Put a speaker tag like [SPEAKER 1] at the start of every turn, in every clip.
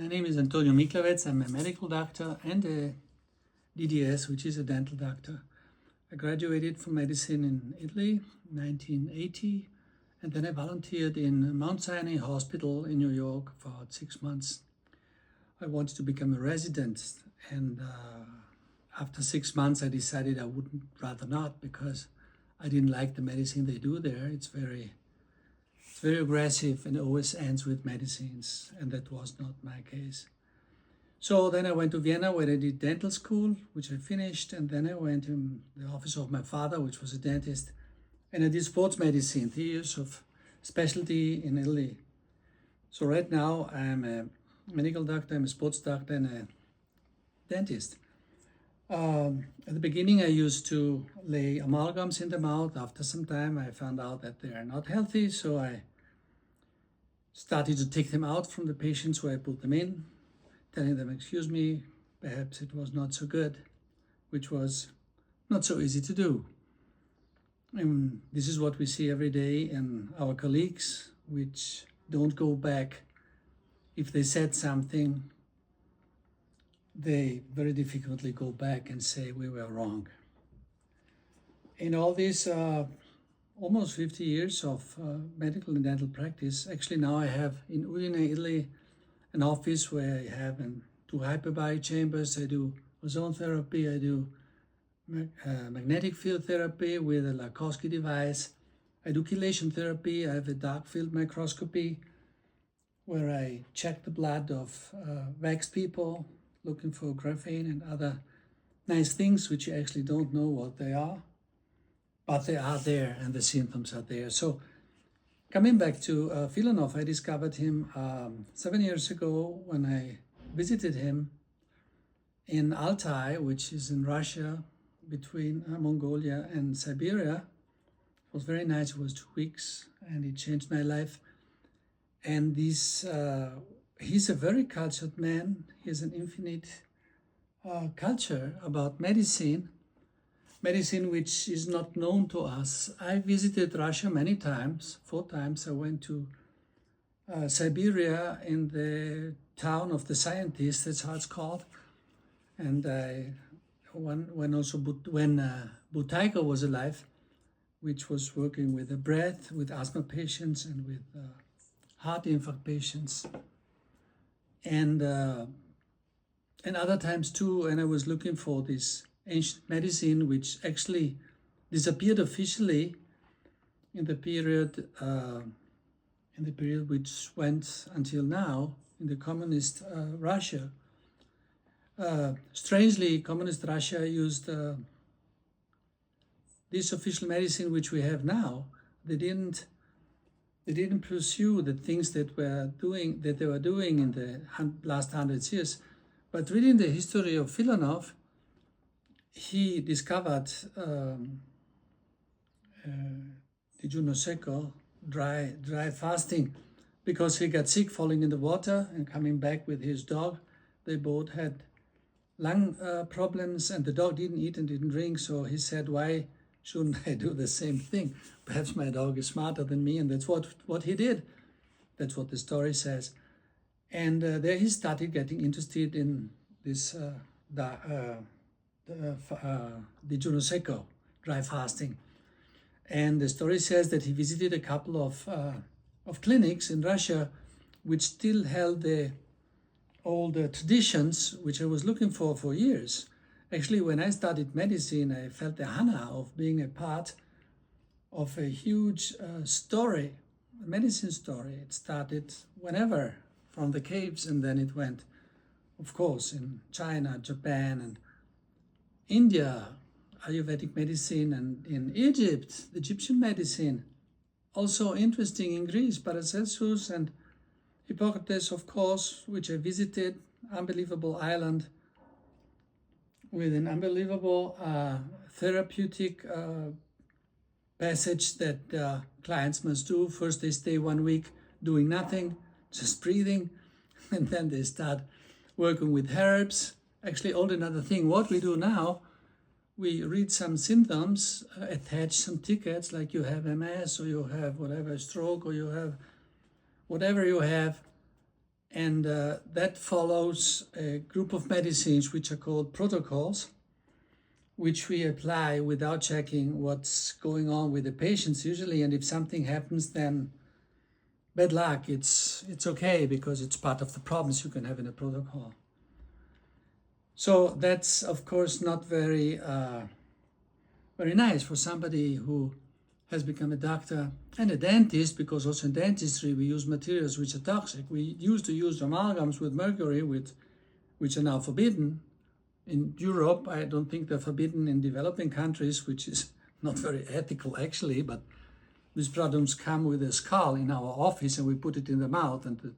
[SPEAKER 1] My name is Antonio Miclavez. I'm a medical doctor and a DDS, which is a dental doctor. I graduated from medicine in Italy in 1980, and then I volunteered in Mount Sinai Hospital in New York for 6 months. I wanted to become a resident, and after 6 months I decided I would rather not, because I didn't like the medicine they do there. It's very aggressive and always ends with medicines, and that was not my case. So then I went to Vienna, where I did dental school, which I finished, and then I went to the office of my father, which was a dentist, and I did sports medicine, 3 years of specialty in Italy. So right now I'm a medical doctor, I'm a sports doctor, and a dentist. At the beginning I used to lay amalgams in the mouth. After some time I found out that they are not healthy, so I started to take them out from the patients where I put them in, telling them, excuse me, perhaps it was not so good, which was not so easy to do. And this is what we see every day in our colleagues, which don't go back. If they said something, they very difficultly go back and say we were wrong. In all this almost 50 years of medical and dental practice, actually now I have in Udine, Italy, an office where I have 2 hyperbaric chambers. I do ozone therapy, I do magnetic field therapy with a Lakowski device. I do chelation therapy. I have a dark field microscopy where I check the blood of waxed people, looking for graphene and other nice things which you actually don't know what they are, but they are there and the symptoms are there. So coming back to Filanov, I discovered him 7 years ago when I visited him in Altai, which is in Russia, between Mongolia and Siberia. It was very nice. It was 2 weeks and it changed my life. And he's a very cultured man. He has an infinite culture about medicine which is not known to us. I visited Russia many times, 4 times. I went to Siberia in the town of the scientists, that's how it's called. And when Buteyko was alive, which was working with the breath, with asthma patients and with heart infarct patients. And other times too, and I was looking for this ancient medicine which actually disappeared officially in the period which went until now in the communist Russia. Strangely, communist Russia used this official medicine which we have now. They didn't pursue the things that they were doing in the last 100 years. But reading the history of Filanov, he discovered digiuno secco, dry fasting, because he got sick falling in the water and coming back with his dog. They both had lung problems, and the dog didn't eat and didn't drink, so he said, why shouldn't I do the same thing? Perhaps my dog is smarter than me, and that's what he did. That's what the story says. And there he started getting interested in this digiuno secco, dry fasting. And the story says that he visited a couple of clinics in Russia which still held the old traditions, which I was looking for years. Actually, when I studied medicine, I felt the hana of being a part of a huge story, a medicine story. It started whenever, from the caves, and then it went, of course, in China, Japan, and India, Ayurvedic medicine, and in Egypt, Egyptian medicine. Also interesting in Greece, Paracelsus and Hippocrates, of course, which I visited, unbelievable island with an unbelievable therapeutic passage that clients must do. First they stay 1 week doing nothing, just breathing, and then they start working with herbs. Actually, all another thing. What we do now, we read some symptoms, attach some tickets, like you have MS, or you have whatever, stroke, or you have whatever you have, And that follows a group of medicines which are called protocols, which we apply without checking what's going on with the patients usually. And if something happens, then bad luck. It's okay, because it's part of the problems you can have in a protocol. So that's, of course, not very nice for somebody who has become a doctor and a dentist, because also in dentistry we use materials which are toxic. We used to use amalgams with mercury, which are now forbidden. In Europe, I don't think they're forbidden in developing countries, which is not very ethical actually, but these products come with a skull in our office and we put it in the mouth, and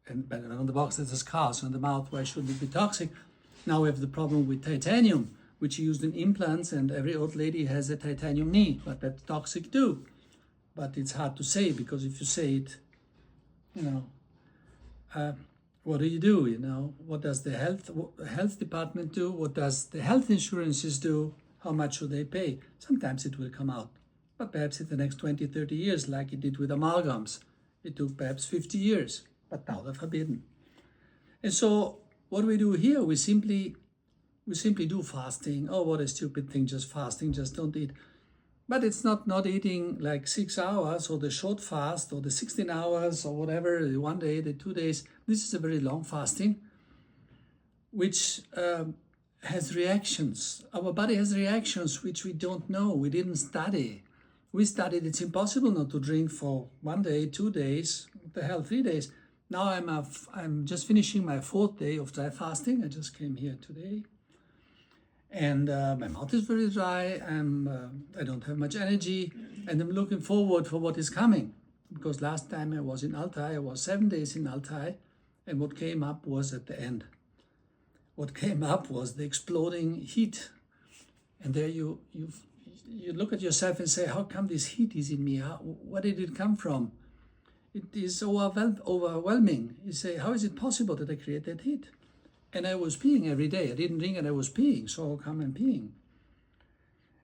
[SPEAKER 1] on the box there's a skull, so in the mouth, why shouldn't it be toxic? Now we have the problem with titanium, which is used in implants, and every old lady has a titanium knee, but that's toxic too. But it's hard to say, because if you say it, what do? What does the health department do? What does the health insurances do? How much should they pay? Sometimes it will come out, but perhaps in the next 20, 30 years, like it did with amalgams. It took perhaps 50 years, but now they're forbidden. And so what we do here, we simply do fasting. Oh, what a stupid thing, just fasting, just don't eat. But it's not eating like 6 hours, or the short fast, or the 16 hours, or whatever, the 1 day, the 2 days. This is a very long fasting, which has reactions. Our body has reactions which we don't know, we didn't study. We studied it's impossible not to drink for 1 day, 2 days, what the hell, 3 days. Now I'm just finishing my 4th day of dry fasting. I just came here today. And my mouth is very dry, I don't have much energy, and I'm looking forward for what is coming. Because last time I was in Altai, I was 7 days in Altai, and what came up was at the end. What came up was the exploding heat. And there you look at yourself and say, how come this heat is in me? Where did it come from? It is overwhelming. You say, how is it possible that I create that heat? And I was peeing every day. I didn't drink and I was peeing, so how come I'm peeing?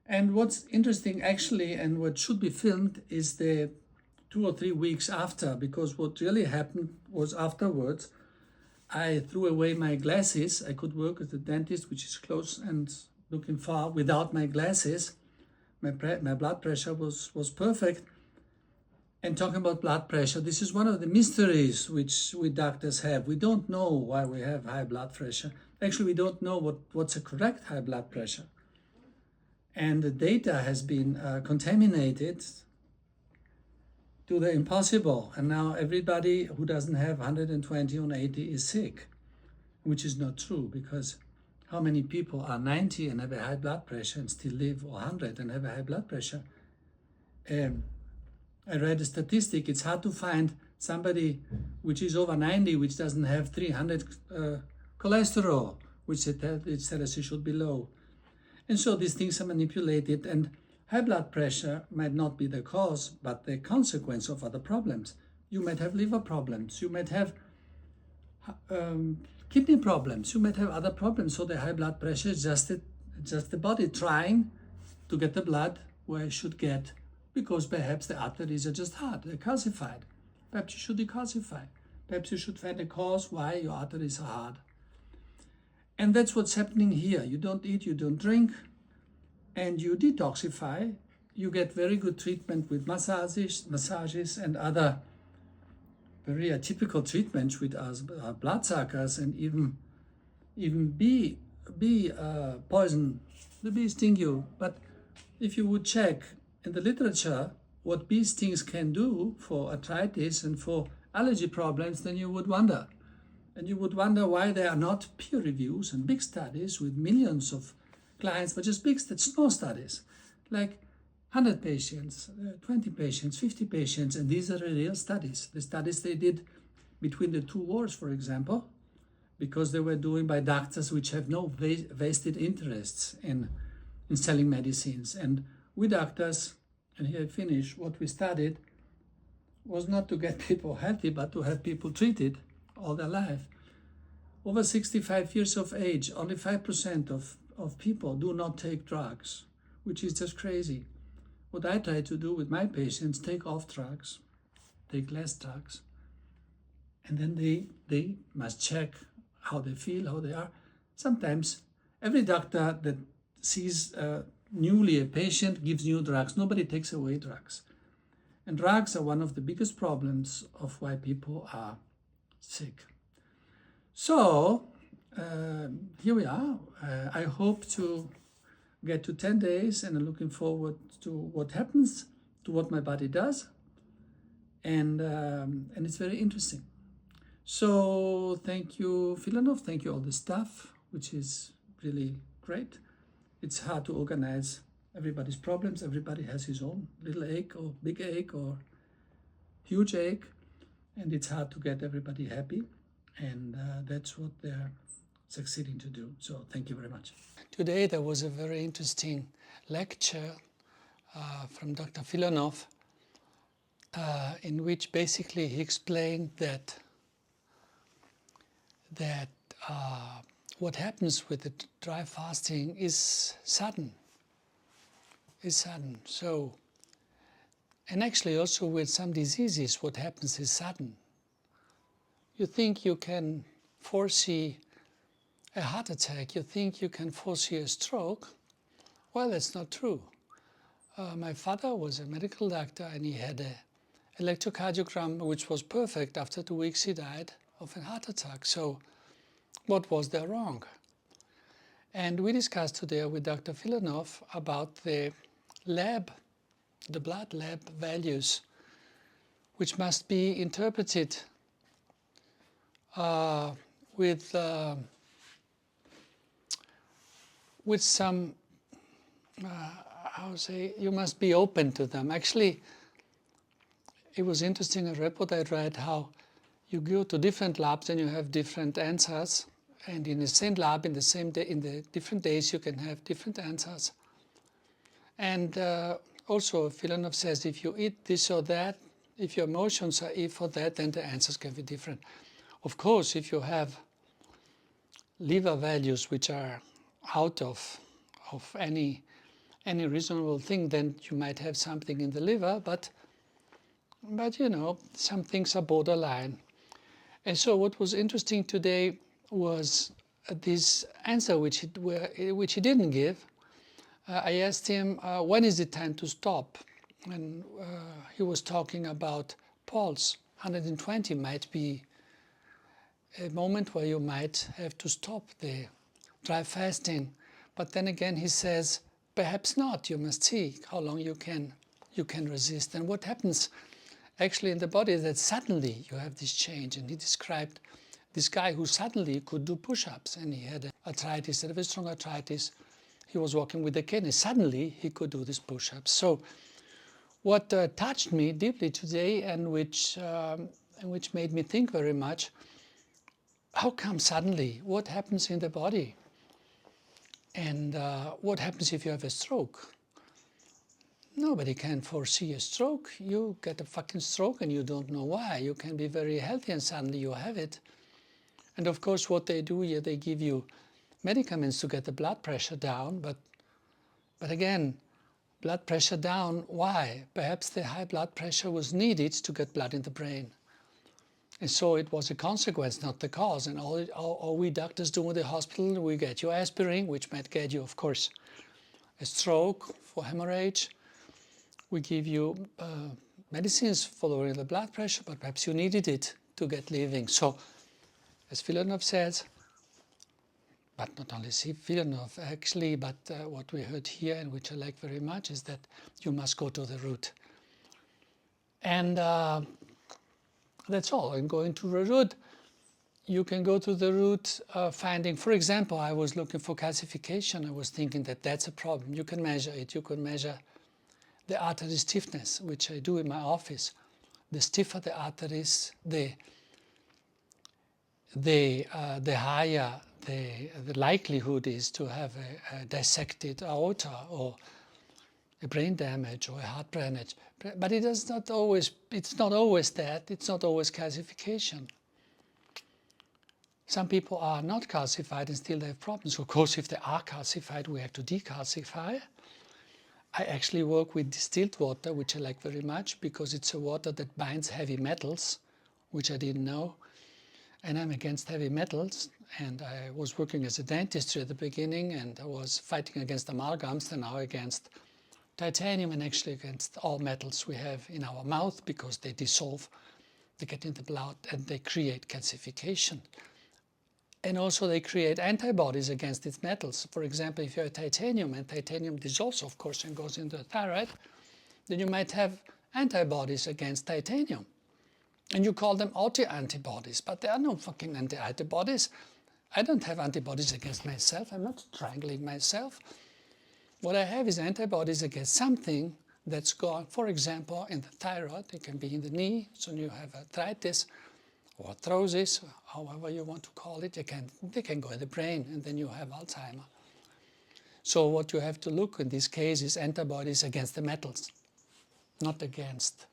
[SPEAKER 1] And what's interesting actually, and what should be filmed, is the 2 or 3 weeks after, because what really happened was afterwards, I threw away my glasses. I could work as a dentist, which is close and looking far, without my glasses. My blood pressure was perfect. And talking about blood pressure, this is one of the mysteries which we doctors have. We don't know why we have high blood pressure. Actually, we don't know what's a correct high blood pressure. And the data has been contaminated to the impossible. And now everybody who doesn't have 120 on 80 is sick, which is not true, because how many people are 90 and have a high blood pressure and still live, or 100 and have a high blood pressure? I read a statistic, it's hard to find somebody which is over 90, which doesn't have 300 cholesterol, which it says it should be low. And so these things are manipulated, and high blood pressure might not be the cause, but the consequence of other problems. You might have liver problems, you might have kidney problems, you might have other problems. So the high blood pressure is just the body trying to get the blood where it should get, because perhaps the arteries are just hard, they're calcified. Perhaps you should decalcify. Perhaps you should find a cause why your arteries are hard. And that's what's happening here. You don't eat, you don't drink, and you detoxify. You get very good treatment with massages and other very atypical treatments, which are bloodsuckers and even bee poison. The bees sting you. But if you would check in the literature what bee stings can do for arthritis and for allergy problems, then you would wonder. And you would wonder why there are not peer reviews and big studies with millions of clients, but just small studies, like 100 patients, 20 patients, 50 patients, and these are the real studies. The studies they did between the 2 wars, for example, because they were doing by doctors which have no vested interests in selling medicines. And we doctors, and here I finish, what we studied was not to get people healthy, but to have people treated all their life. Over 65 years of age, only 5% of people do not take drugs, which is just crazy. What I try to do with my patients, take off drugs, take less drugs, and then they must check how they feel, how they are. Sometimes every doctor that sees newly a patient gives new drugs. Nobody takes away drugs. And drugs are one of the biggest problems of why people are sick. So here we are. I hope to get to 10 days, and I'm looking forward to what happens, to what my body does. And it's very interesting. So thank you, Filanov. Thank you, all the staff, which is really great. It's hard to organize everybody's problems. Everybody has his own little ache or big ache or huge ache, and it's hard to get everybody happy. And that's what they're succeeding to do. So thank you very much. Today there was a very interesting lecture from Dr. Filanov in which basically he explained that what happens with the dry fasting is sudden. So, and actually also with some diseases, what happens is sudden. You think you can foresee a heart attack, you think you can foresee a stroke. Well, that's not true. My father was a medical doctor, and he had an electrocardiogram which was perfect. After 2 weeks he died of a heart attack. So what was there wrong? And we discussed today with Dr. Filanov about the blood lab values, which must be interpreted with some, you must be open to them. Actually, it was interesting, a report I read, how you go to different labs and you have different answers, and in the same lab, in the same day, in the different days, you can have different answers. And also, Filanov says, if you eat this or that, if your emotions are if or that, then the answers can be different. Of course, if you have liver values which are out of any reasonable thing, then you might have something in the liver, but you know, some things are borderline. And so what was interesting today was this answer which he didn't give. I asked him, when is it time to stop? And he was talking about pulse. 120 might be a moment where you might have to stop the dry fasting. But then again, he says, perhaps not. You must see how long you can resist. And what happens actually in the body is that suddenly you have this change. And he described this guy who suddenly could do push-ups, and he had arthritis, a very strong arthritis. He was walking with a cane, and suddenly he could do these push-ups. So what touched me deeply today, and which made me think very much, how come suddenly? What happens in the body? And what happens if you have a stroke? Nobody can foresee a stroke. You get a fucking stroke and you don't know why. You can be very healthy and suddenly you have it. And of course what they do here, they give you medicaments to get the blood pressure down. But again, blood pressure down, why? Perhaps the high blood pressure was needed to get blood in the brain. And so it was a consequence, not the cause. And all we doctors do in the hospital, we get you aspirin, which might get you, of course, a stroke for hemorrhage. We give you medicines for lowering the blood pressure, but perhaps you needed it to get living. So, as Filanov says, but not only Filanov actually, but what we heard here, and which I like very much, is that you must go to the root. And that's all. And going to the root, you can go to the root finding, for example, I was looking for calcification. I was thinking that that's a problem. You can measure it. You can measure the artery stiffness, which I do in my office. The stiffer the arteries, the higher the likelihood is to have a dissected aorta or a brain damage or a heart damage. But it is not always, it's not always that, it's not always calcification. Some people are not calcified and still have problems. Of course, if they are calcified, we have to decalcify. I actually work with distilled water, which I like very much because it's a water that binds heavy metals, which I didn't know. and I'm against heavy metals. And I was working as a dentist at the beginning, and I was fighting against amalgams, and now against titanium, and actually against all metals we have in our mouth, because they dissolve, they get in the blood, and they create calcification. And also they create antibodies against these metals. For example, if you have titanium, and titanium dissolves, of course, and goes into the thyroid, then you might have antibodies against titanium. And you call them auto-antibodies, but there are no fucking antibodies. I don't have antibodies against myself. I'm not strangling myself. What I have is antibodies against something that's gone, for example, in the thyroid. It can be in the knee, so you have arthritis or arthrosis, however you want to call it. They can go in the brain, and then you have Alzheimer. So what you have to look in this case is antibodies against the metals, not against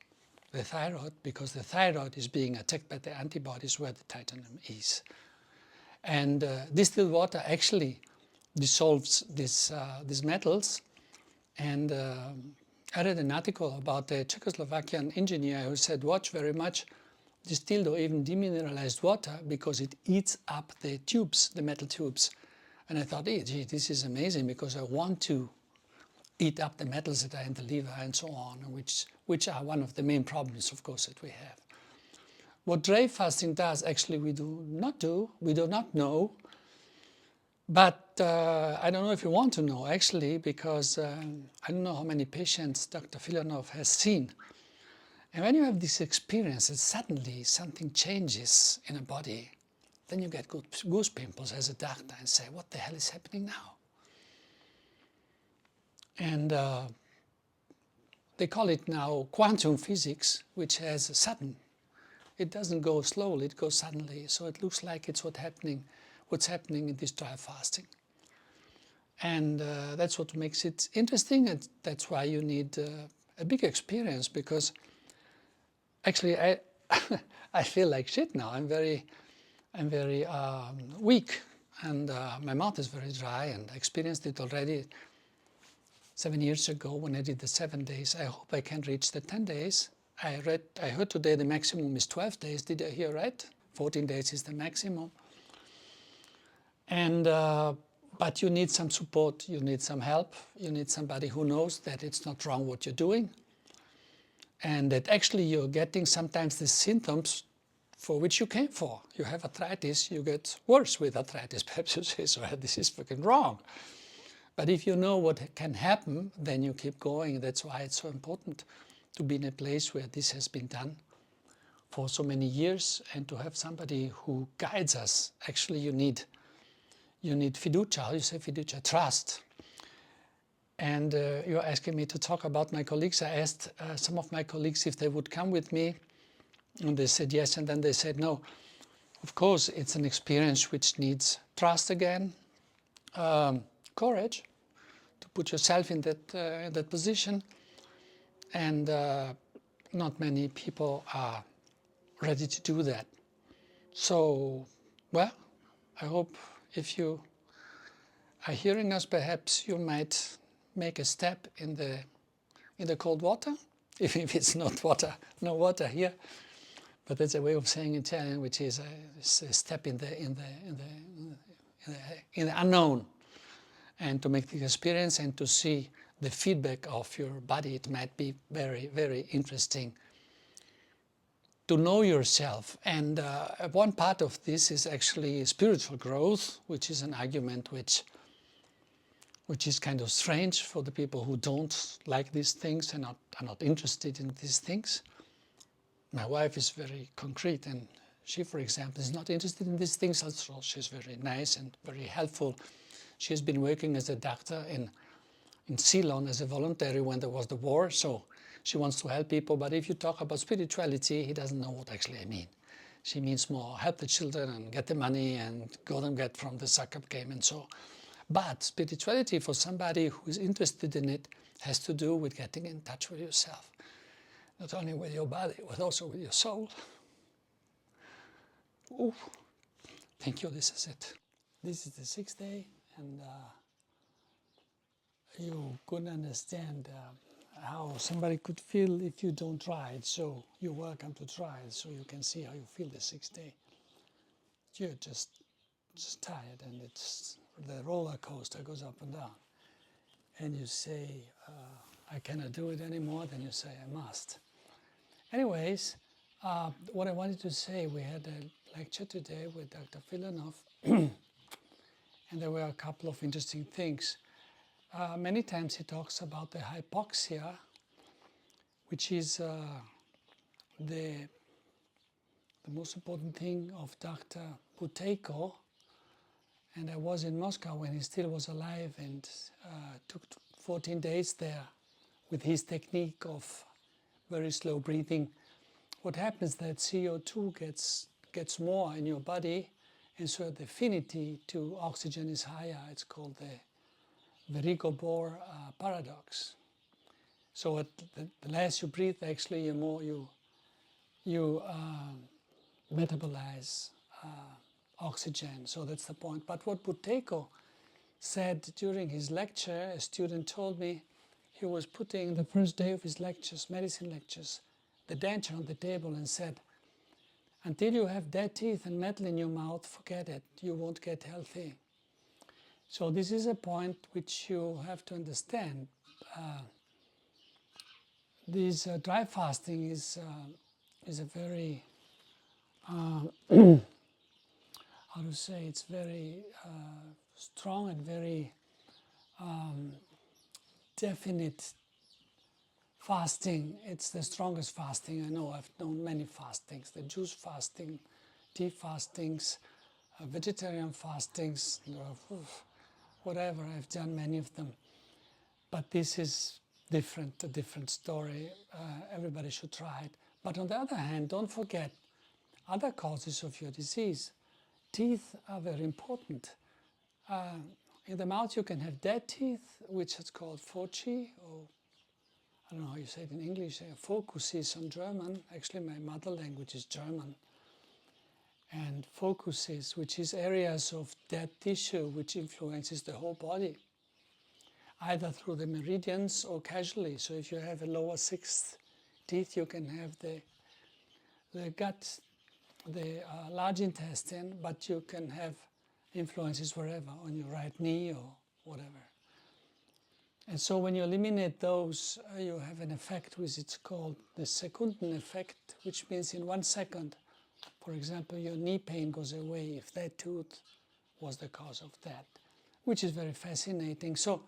[SPEAKER 1] the thyroid, because the thyroid is being attacked by the antibodies where the titanium is. And distilled water actually dissolves these metals. And I read an article about a Czechoslovakian engineer who said, watch very much distilled or even demineralized water, because it eats up the tubes, the metal tubes. And I thought, hey, gee, this is amazing, because I want to eat up the metals that are in the liver and so on, which are one of the main problems, of course, that we have. What dry fasting does, actually, we do not know. But I don't know if you want to know, actually, because I don't know how many patients Dr. Filanov has seen. And when you have this experience that suddenly something changes in a body, then you get goose pimples as a doctor and say, what the hell is happening now? And they call it now quantum physics, which has a sudden. It doesn't go slowly, it goes suddenly. So it looks like it's what's happening in this dry fasting. And that's what makes it interesting, and that's why you need a big experience, because actually I feel like shit now. I'm very weak, and my mouth is very dry, and I experienced it already 7 years ago when I did the 7 days. I hope I can reach the 10 days. I heard today the maximum is 12 days. Did I hear right? 14 days is the maximum. And but you need some support, you need some help, you need somebody who knows that it's not wrong what you're doing, and that actually you're getting sometimes the symptoms for which you came for. You have arthritis, you get worse with arthritis. Perhaps you say, so this is fucking wrong. But if you know what can happen, then you keep going. That's why it's so important to be in a place where this has been done for so many years, and to have somebody who guides us. Actually, you need fiducia. How do you say fiducia? Trust. And you're asking me to talk about my colleagues. I asked some of my colleagues if they would come with me, and they said yes, and then they said no. Of course, it's an experience which needs trust again, courage to put yourself in that position, and not many people are ready to do that. So, well, I hope if you are hearing us, perhaps you might make a step in the cold water, even if it's not water, no water here. But that's a way of saying Italian, which is a step in the unknown, and to make the experience and to see the feedback of your body. It might be very, very interesting to know yourself. And one part of this is actually spiritual growth, which is an argument which is kind of strange for the people who don't like these things and are not interested in these things. My wife is very concrete, and she, for example, is not interested in these things. Also, she's very nice and very helpful. She has been working as a doctor in Ceylon as a voluntary when there was the war, so she wants to help people. But if you talk about spirituality, he doesn't know what actually I mean. She means more help the children and get the money and go and get from the soccer game and so. But spirituality, for somebody who is interested in it, has to do with getting in touch with yourself. Not only with your body, but also with your soul. Ooh. Thank you, this is it. This is the 6th day, and you couldn't understand how somebody could feel if you don't try it. So you're welcome to try it, so you can see how you feel the 6th day. you're just tired, and it's the roller coaster goes up and down. And you say, I cannot do it anymore, then you say, I must. Anyways, what I wanted to say, we had a lecture today with Dr. Filanov, and there were a couple of interesting things. Many times he talks about the hypoxia, which is the most important thing of Dr. Buteyko. And I was in Moscow when he still was alive, and took 14 days there with his technique of very slow breathing. What happens is that CO2 gets more in your body, and so the affinity to oxygen is higher. It's called the Verigo-Bohr paradox. So the less you breathe, actually, the more you metabolize oxygen. So that's the point. But what Buteyko said during his lecture, a student told me, he was putting the first day of his lectures, medicine lectures, the denture on the table and said, until you have dead teeth and metal in your mouth, forget it, you won't get healthy. So this is a point which you have to understand. This dry fasting is a very, how to say, it's very strong and very definite fasting. It's the strongest fasting I know. I've known many fastings, the juice fasting, tea fastings, vegetarian fastings, whatever. I've done many of them. But this is different, a different story. Everybody should try it. But on the other hand, don't forget other causes of your disease. Teeth are very important. In the mouth you can have dead teeth, which is called foci, or I don't know how you say it in English, focuses on German. Actually my mother language is German. And focuses, which is areas of dead tissue which influences the whole body, either through the meridians or casually. So if you have a lower sixth teeth, you can have the gut, the large intestine, but you can have influences wherever, on your right knee or whatever. And so when you eliminate those, you have an effect which is called the Sekunden effect, which means in 1 second, for example, your knee pain goes away if that tooth was the cause of that, which is very fascinating. So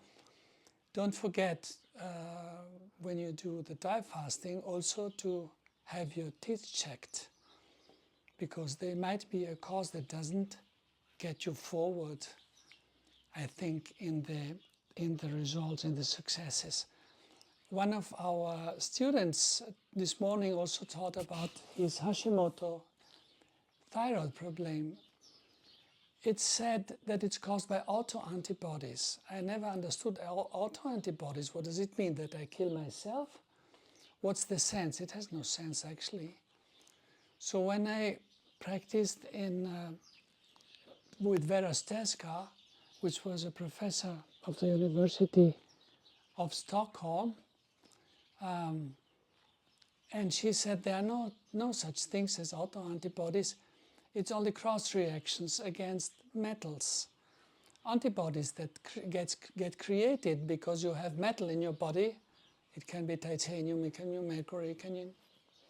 [SPEAKER 1] don't forget, when you do the dry fasting, also to have your teeth checked, because there might be a cause that doesn't get you forward, I think, in the results, in the successes. One of our students this morning also taught about his Hashimoto thyroid problem. It's said that it's caused by autoantibodies. I never understood autoantibodies. What does it mean? That I kill myself? What's the sense? It has no sense, actually. So when I practiced with Vera Steska, which was a professor of the University of Stockholm, and she said there are no such things as autoantibodies. It's only cross reactions against metals. Antibodies that get created because you have metal in your body. It can be titanium, it can be mercury, it can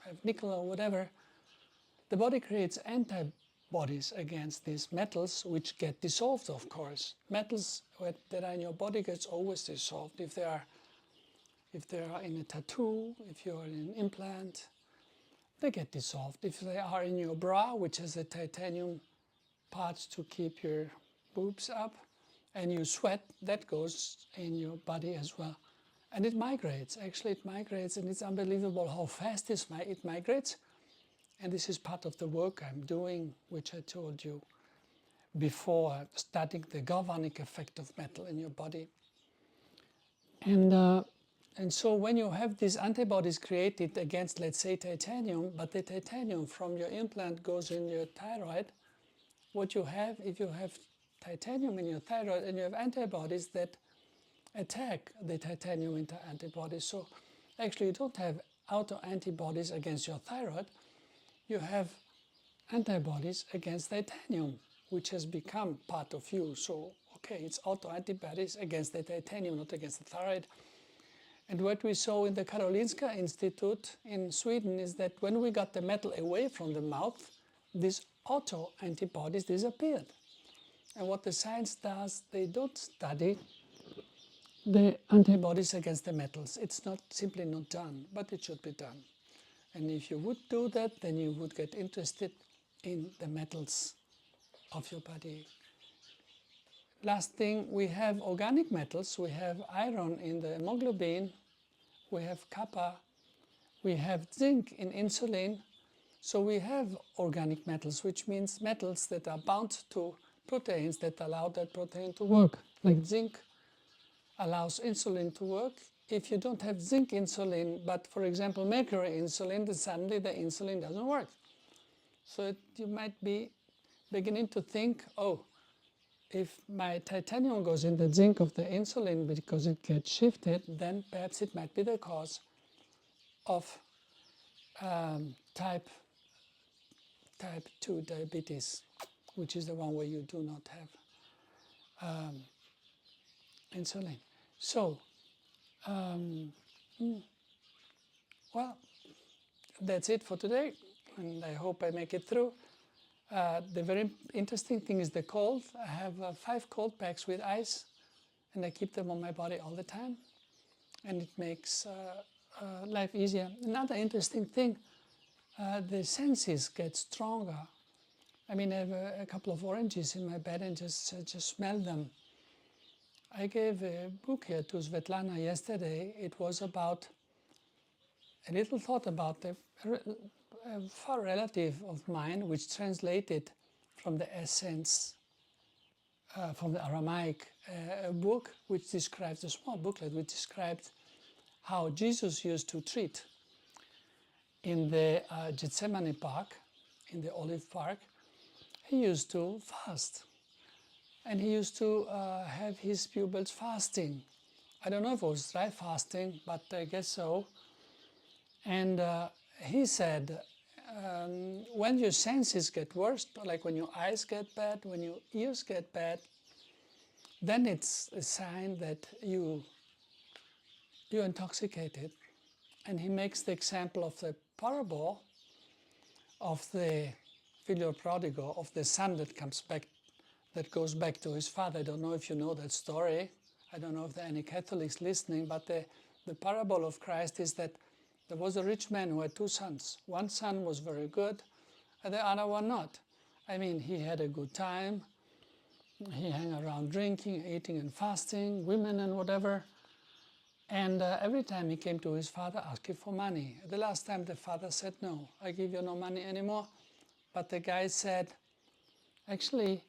[SPEAKER 1] have nickel or whatever. The body creates antibodies against these metals, which get dissolved, of course. Metals that are in your body gets always dissolved. If they are in a tattoo, if you're in an implant, they get dissolved. If they are in your bra, which has a titanium part to keep your boobs up, and you sweat, that goes in your body as well. And it migrates. Actually, it migrates, and it's unbelievable how fast it migrates. And this is part of the work I'm doing, which I told you before, studying the galvanic effect of metal in your body. And so when you have these antibodies created against, let's say, titanium, but the titanium from your implant goes in your thyroid, what you have, if you have titanium in your thyroid and you have antibodies that attack the titanium antibodies. So actually you don't have autoantibodies against your thyroid, you have antibodies against titanium, which has become part of you. So, okay, it's autoantibodies against the titanium, not against the thyroid. And what we saw in the Karolinska Institute in Sweden is that when we got the metal away from the mouth, these autoantibodies disappeared. And what the science does, they don't study the antibodies against the metals. It's not simply not done, but it should be done. And if you would do that, then you would get interested in the metals of your body. Last thing, we have organic metals. We have iron in the hemoglobin, we have copper, we have zinc in insulin. So we have organic metals, which means metals that are bound to proteins that allow that protein to work. Like zinc allows insulin to work. If you don't have zinc insulin, but for example mercury insulin, then suddenly the insulin doesn't work. So you might be beginning to think, oh, if my titanium goes in the zinc of the insulin because it gets shifted, then perhaps it might be the cause of type 2 diabetes, which is the one where you do not have insulin. So, well, that's it for today, and I hope I make it through. The very interesting thing is the cold. I have 5 cold packs with ice, and I keep them on my body all the time, and it makes life easier. Another interesting thing, the senses get stronger. I mean, I have a couple of oranges in my bed and just smell them. I gave a book here to Svetlana yesterday. It was about a little thought about a far relative of mine, which translated from the essence, from the Aramaic, a book which describes, a small booklet which described how Jesus used to treat in the Gethsemane Park, in the Olive Park. He used to fast, and he used to have his pupils fasting. I don't know if it was dry fasting, but I guess so. And he said, when your senses get worse, like when your eyes get bad, when your ears get bad, then it's a sign that you're intoxicated. And he makes the example of the parable of the filial prodigal, of the son that comes back, that goes back to his father. I don't know if you know that story. I don't know if there are any Catholics listening, but the parable of Christ is that there was a rich man who had 2 sons. One son was very good, and the other one not. I mean, he had a good time. He hung around drinking, eating and fasting, women and whatever. And every time he came to his father asking for money. The last time the father said, no, I give you no money anymore. But the guy said, actually,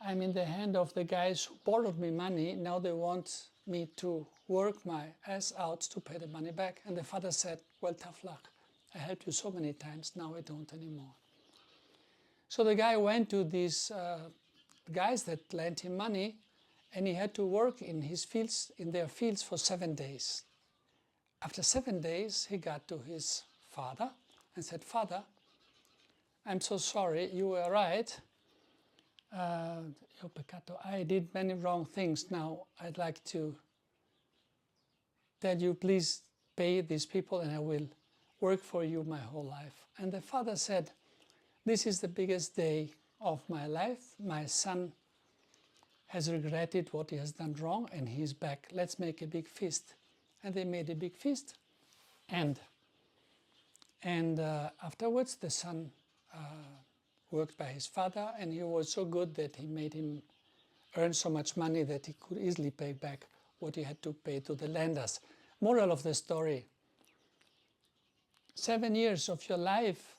[SPEAKER 1] I'm in the hand of the guys who borrowed me money. Now they want me to work my ass out to pay the money back. And the father said, well, tough luck. I helped you so many times, now I don't anymore. So the guy went to these guys that lent him money, and he had to work in his fields, in their fields for 7 days. After 7 days, he got to his father and said, Father, I'm so sorry, you were right. I did many wrong things. Now I'd like to tell you, please pay these people and I will work for you my whole life. And the father said, this is the biggest day of my life. My son has regretted what he has done wrong and he's back. Let's make a big feast. And they made a big feast. And afterwards the son worked by his father, and he was so good that he made him earn so much money that he could easily pay back what he had to pay to the lenders. Moral of the story: 7 years of your life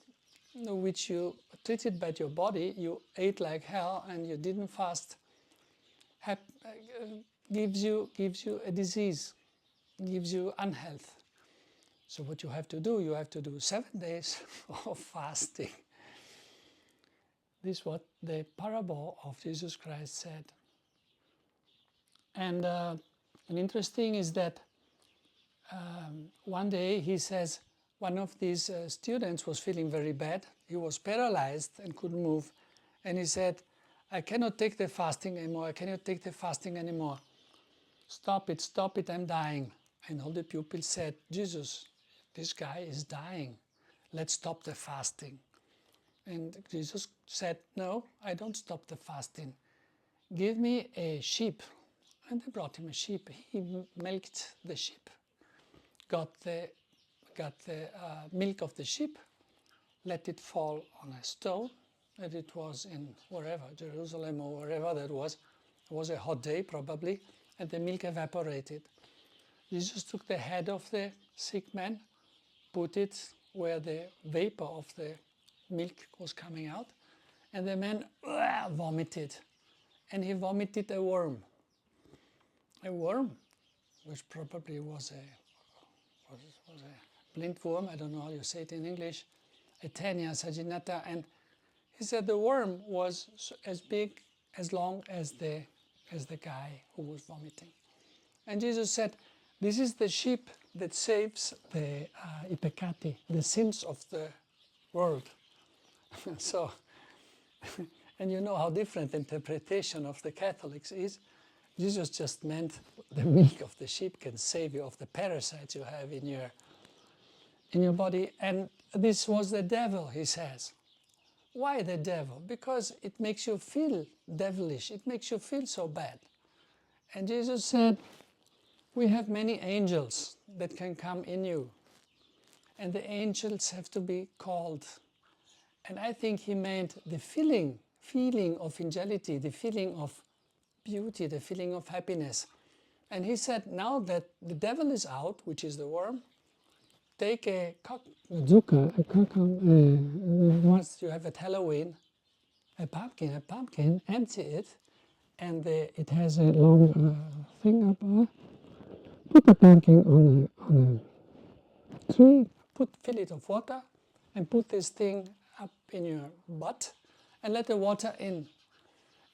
[SPEAKER 1] which you treated bad your body, you ate like hell and you didn't fast, gives you a disease, gives you unhealth. So what you have to do 7 days of fasting. This is what the parable of Jesus Christ said. And interesting is that one day he says, one of these students was feeling very bad. he was paralyzed and couldn't move. And he said, I cannot take the fasting anymore, I cannot take the fasting anymore. Stop it, I'm dying. And all the pupils said, Jesus, this guy is dying. Let's stop the fasting. And Jesus said, no, I don't stop the fasting. Give me a sheep. And they brought him a sheep. He milked the sheep, got the milk of the sheep, let it fall on a stone, and it was in wherever, Jerusalem or wherever that was. It was a hot day probably, and the milk evaporated. Jesus took the head of the sick man, put it where the vapor of the milk was coming out, and the man vomited. And he vomited a worm. A worm, which probably was a blindworm, I don't know how you say it in English, a Tenia saginata, and he said the worm was as big, as long as the guy who was vomiting. And Jesus said, this is the sheep that saves the I peccati, the sins of the world. So, and you know how different the interpretation of the Catholics is. Jesus just meant the milk of the sheep can save you of the parasites you have in your body. And this was the devil, he says. Why the devil? Because it makes you feel devilish. It makes you feel so bad. And Jesus said, we have many angels that can come in you. And the angels have to be called. And I think he meant the feeling of angelity, the feeling of beauty, the feeling of happiness. And he said, now that the devil is out, which is the worm, take a zucca, once you have at Halloween, a pumpkin, empty it, and it has a long thing up. Put the pumpkin on a tree, fill it of water, and put this thing up in your butt, and let the water in.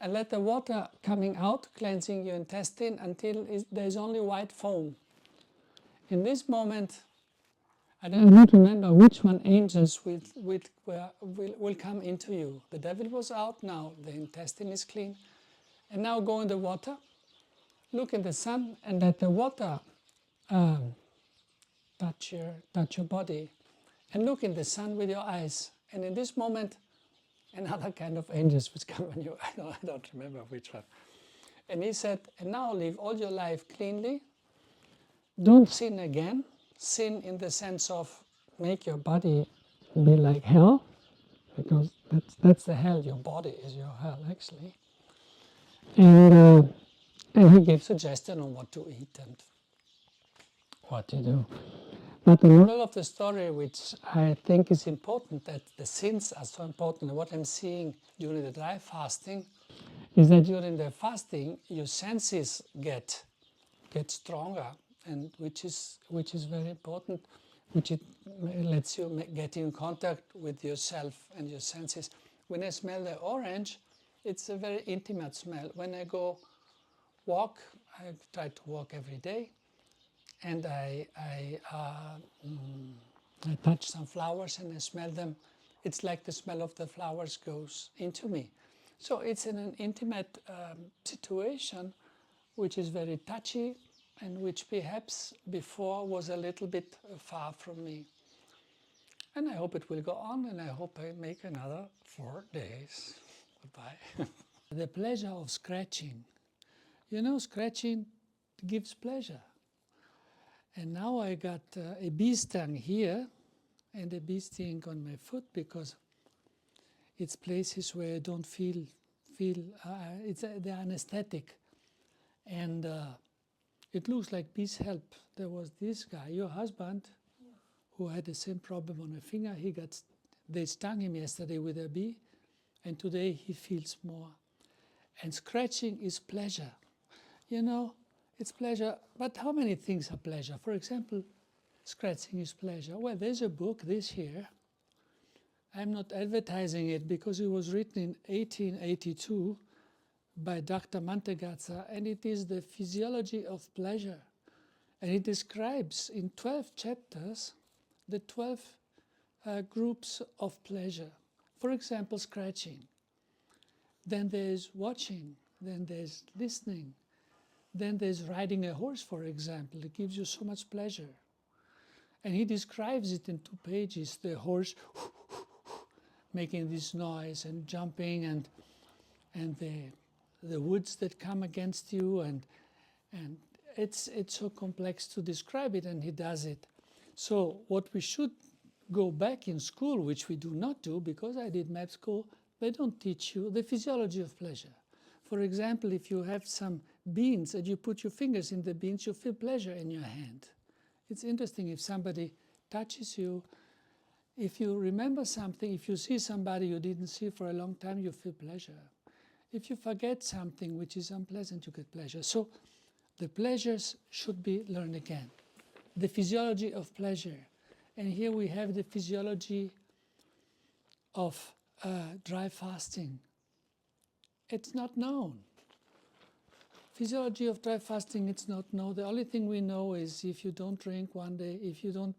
[SPEAKER 1] And let the water coming out, cleansing your intestine until there's only white foam. In this moment, I don't remember which one angels will come into you. The devil was out, now the intestine is clean. And now go in the water, look in the sun, and let the water touch your body. And look in the sun with your eyes. And in this moment, another kind of angels would come on you. I don't remember which one. And he said, and now live all your life cleanly. Don't sin again. Sin in the sense of make your body be like hell, because that's the hell. Your body is your hell, actually. And he gave suggestion on what to eat and what to do. But the moral of the story, which I think is important, that the sins are so important, and what I'm seeing during the dry fasting, is that during the fasting your senses get stronger, and which is very important, which it lets you get in contact with yourself and your senses. When I smell the orange, it's a very intimate smell. When I go walk, I try to walk every day, and I touch some flowers and I smell them. It's like the smell of the flowers goes into me. So it's in an intimate situation, which is very touchy, and which perhaps before was a little bit far from me. And I hope it will go on, and I hope I make another 4 days. Goodbye. The pleasure of scratching. You know, scratching gives pleasure. And now I got a bee sting here and a bee sting on my foot, because it's places where I don't feel they're anesthetic. And it looks like bees help. There was this guy, your husband, who had the same problem on a finger. They stung him yesterday with a bee, and today he feels more. And scratching is pleasure. You know, it's pleasure. But how many things are pleasure? For example, scratching is pleasure. Well, there's a book, this here. I'm not advertising it because it was written in 1882 by Dr. Mantegazza, and it is the physiology of pleasure. And it describes in 12 chapters the 12 groups of pleasure. For example, scratching. Then there's watching. Then there's listening. Then there's riding a horse, for example. It gives you so much pleasure. And he describes it in 2 pages, the horse making this noise and jumping and the woods that come against you and it's so complex to describe it, and he does it. So what we should go back in school, which we do not do because I did med school, they don't teach you the physiology of pleasure. For example, if you have some beans and you put your fingers in the beans, you feel pleasure in your hand. It's interesting if somebody touches you, if you remember something, if you see somebody you didn't see for a long time, you feel pleasure. If you forget something which is unpleasant, you get pleasure. So the pleasures should be learned again. The physiology of pleasure. And here we have the physiology of dry fasting. It's not known. Physiology of dry fasting, it's not known. The only thing we know is if you don't drink one day, if you don't,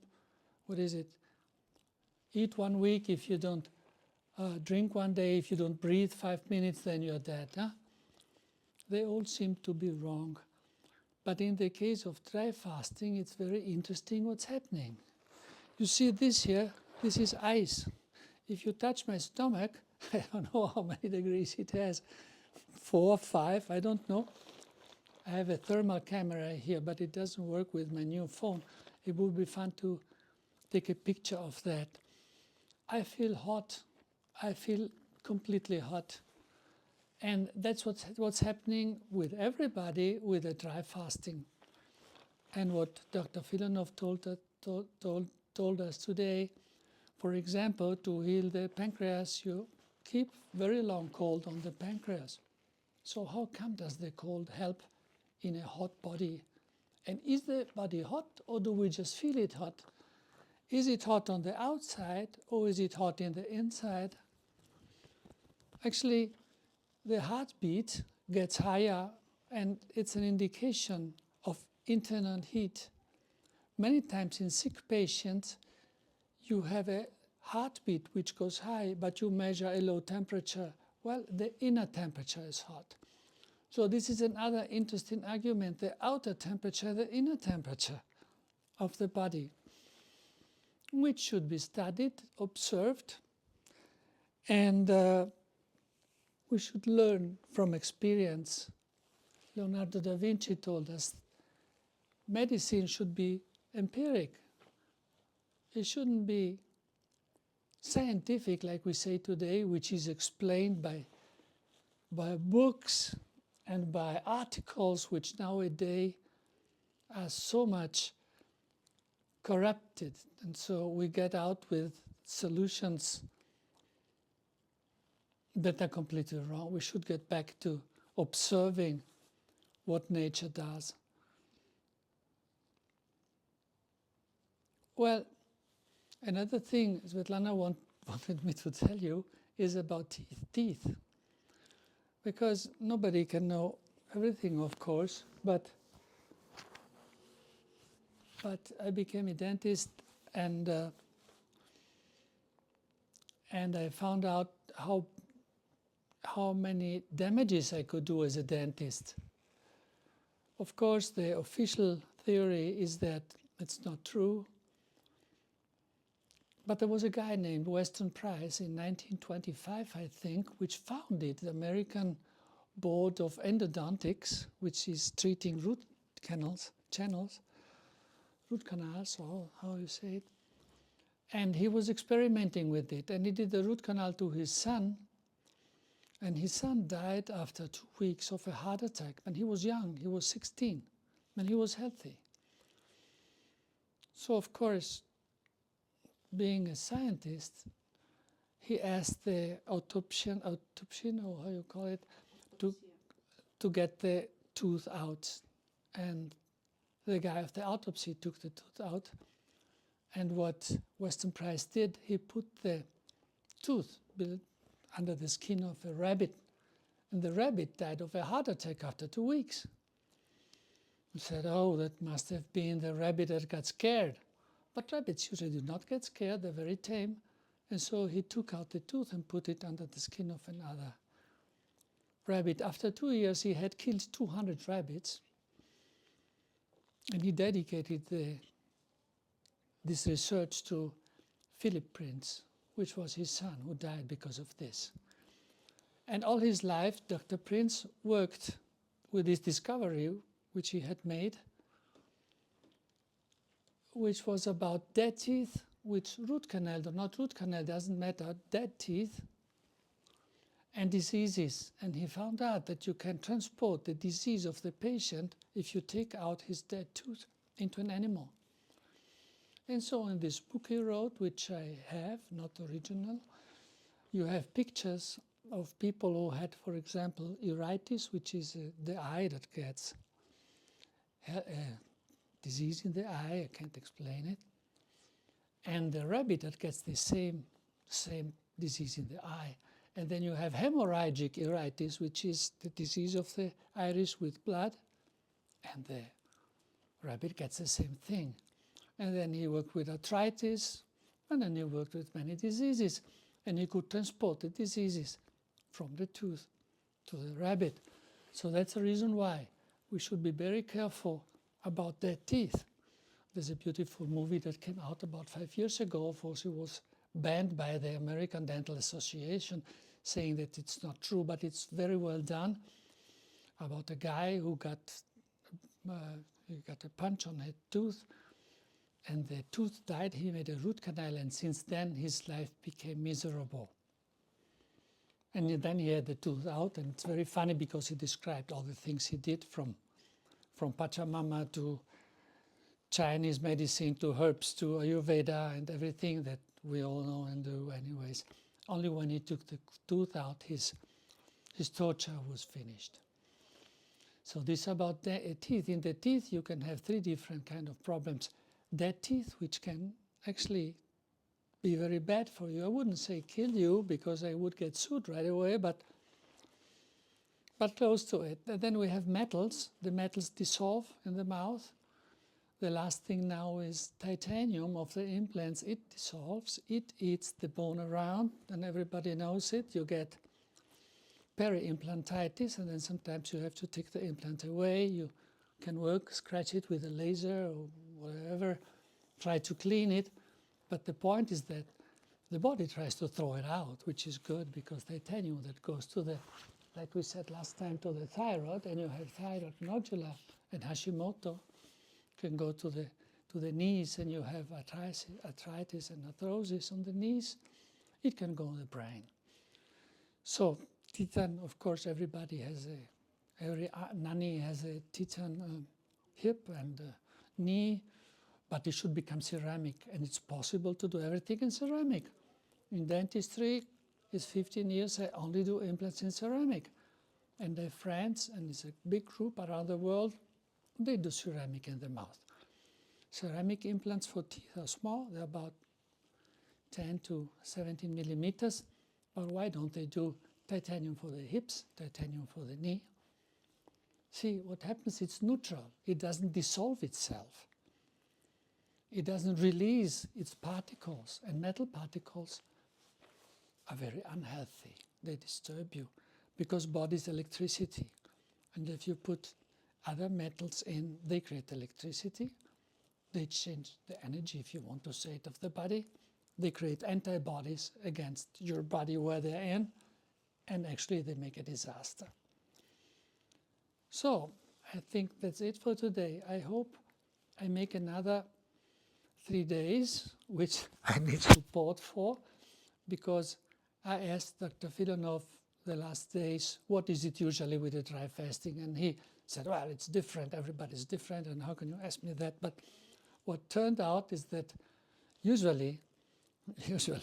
[SPEAKER 1] eat 1 week, if you don't drink one day, if you don't breathe 5 minutes, then you're dead. Huh? They all seem to be wrong. But in the case of dry fasting, it's very interesting what's happening. You see this here, this is ice. If you touch my stomach, I don't know how many degrees it has, 4 or 5, I don't know. I have a thermal camera here, but it doesn't work with my new phone. It would be fun to take a picture of that. I feel hot. I feel completely hot. And that's what's happening with everybody with a dry fasting. And what Dr. Filanov told us today, for example, to heal the pancreas, you keep very long cold on the pancreas. So how come does the cold help in a hot body? And is the body hot, or do we just feel it hot? Is it hot on the outside, or is it hot in the inside? Actually, the heartbeat gets higher, and it's an indication of internal heat. Many times in sick patients, you have a heartbeat which goes high, but you measure a low temperature. Well, the inner temperature is hot. So this is another interesting argument, the outer temperature, the inner temperature of the body, which should be studied, observed, and we should learn from experience. Leonardo da Vinci told us medicine should be empiric. It shouldn't be scientific, like we say today, which is explained by books and by articles, which nowadays are so much corrupted. And so we get out with solutions that are completely wrong. We should get back to observing what nature does. Well, another thing Svetlana wanted me to tell you is about teeth. Because nobody can know everything, of course, but I became a dentist, and I found out how many damages I could do as a dentist. Of course, the official theory is that it's not true. But there was a guy named Weston Price in 1925, I think, which founded the American Board of Endodontics, which is treating root canals, or how you say it. And he was experimenting with it, and he did the root canal to his son, and his son died after 2 weeks of a heart attack. And he was young, he was 16, and he was healthy. So, of course, being a scientist, he asked the autopsian, or how you call it, to get the tooth out. And the guy of the autopsy took the tooth out. And what Weston Price did, he put the tooth under the skin of a rabbit. And the rabbit died of a heart attack after 2 weeks. He said, oh, that must have been the rabbit that got scared. But rabbits usually do not get scared, they're very tame. And so he took out the tooth and put it under the skin of another rabbit. After 2 years, he had killed 200 rabbits, and he dedicated this research to Philip Prince, which was his son, who died because of this. And all his life, Dr. Prince worked with this discovery, which he had made, which was about dead teeth, which root canal or not root canal, doesn't matter, dead teeth, and diseases. And he found out that you can transport the disease of the patient if you take out his dead tooth into an animal. And so in this book he wrote, which I have, not original, you have pictures of people who had, for example, iritis, which is the eye that gets disease in the eye, I can't explain it, and the rabbit that gets the same disease in the eye. And then you have hemorrhagic iritis, which is the disease of the iris with blood, and the rabbit gets the same thing. And then he worked with arthritis, and then he worked with many diseases, and he could transport the diseases from the tooth to the rabbit. So that's the reason why we should be very careful about dead teeth. There's a beautiful movie that came out about 5 years ago. Of course, it was banned by the American Dental Association, saying that it's not true, but it's very well done, about a guy who got a punch on a tooth, and the tooth died. He made a root canal, and since then his life became miserable. And then he had the tooth out, and it's very funny because he described all the things he did from Pachamama to Chinese medicine to herbs to Ayurveda and everything that we all know and do anyways. Only when he took the tooth out, his torture was finished. So this about teeth. In the teeth, you can have 3 different kind of problems. Dead teeth, which can actually be very bad for you. I wouldn't say kill you, because I would get sued right away, but close to it. And then we have metals. The metals dissolve in the mouth. The last thing now is titanium of the implants. It dissolves, it eats the bone around, and everybody knows it. You get peri-implantitis, and then sometimes you have to take the implant away. You can scratch it with a laser or whatever, try to clean it. But the point is that the body tries to throw it out, which is good, because titanium that goes to the, like we said last time, to the thyroid, and you have thyroid nodula and Hashimoto, can go to the knees, and you have arthritis and arthrosis on the knees. It can go in the brain. So titan, of course, everybody has every nanny has a titan hip and knee, but it should become ceramic, and it's possible to do everything in ceramic. In dentistry, it's 15 years I only do implants in ceramic. And I have friends, and it's a big group around the world, they do ceramic in the mouth. Ceramic implants for teeth are small, they're about 10 to 17 millimeters, but why don't they do titanium for the hips, titanium for the knee? See, what happens, it's neutral, it doesn't dissolve itself. It doesn't release its particles, and metal particles are very unhealthy. They disturb you, because body is electricity. And if you put other metals in, they create electricity. They change the energy, if you want to say it, of the body. They create antibodies against your body where they're in, and actually they make a disaster. So, I think that's it for today. I hope I make another 3 days, which I need support for, because I asked Dr. Filanov the last days, what is it usually with the dry fasting? And he said, well, it's different, everybody's different, and how can you ask me that? But what turned out is that usually the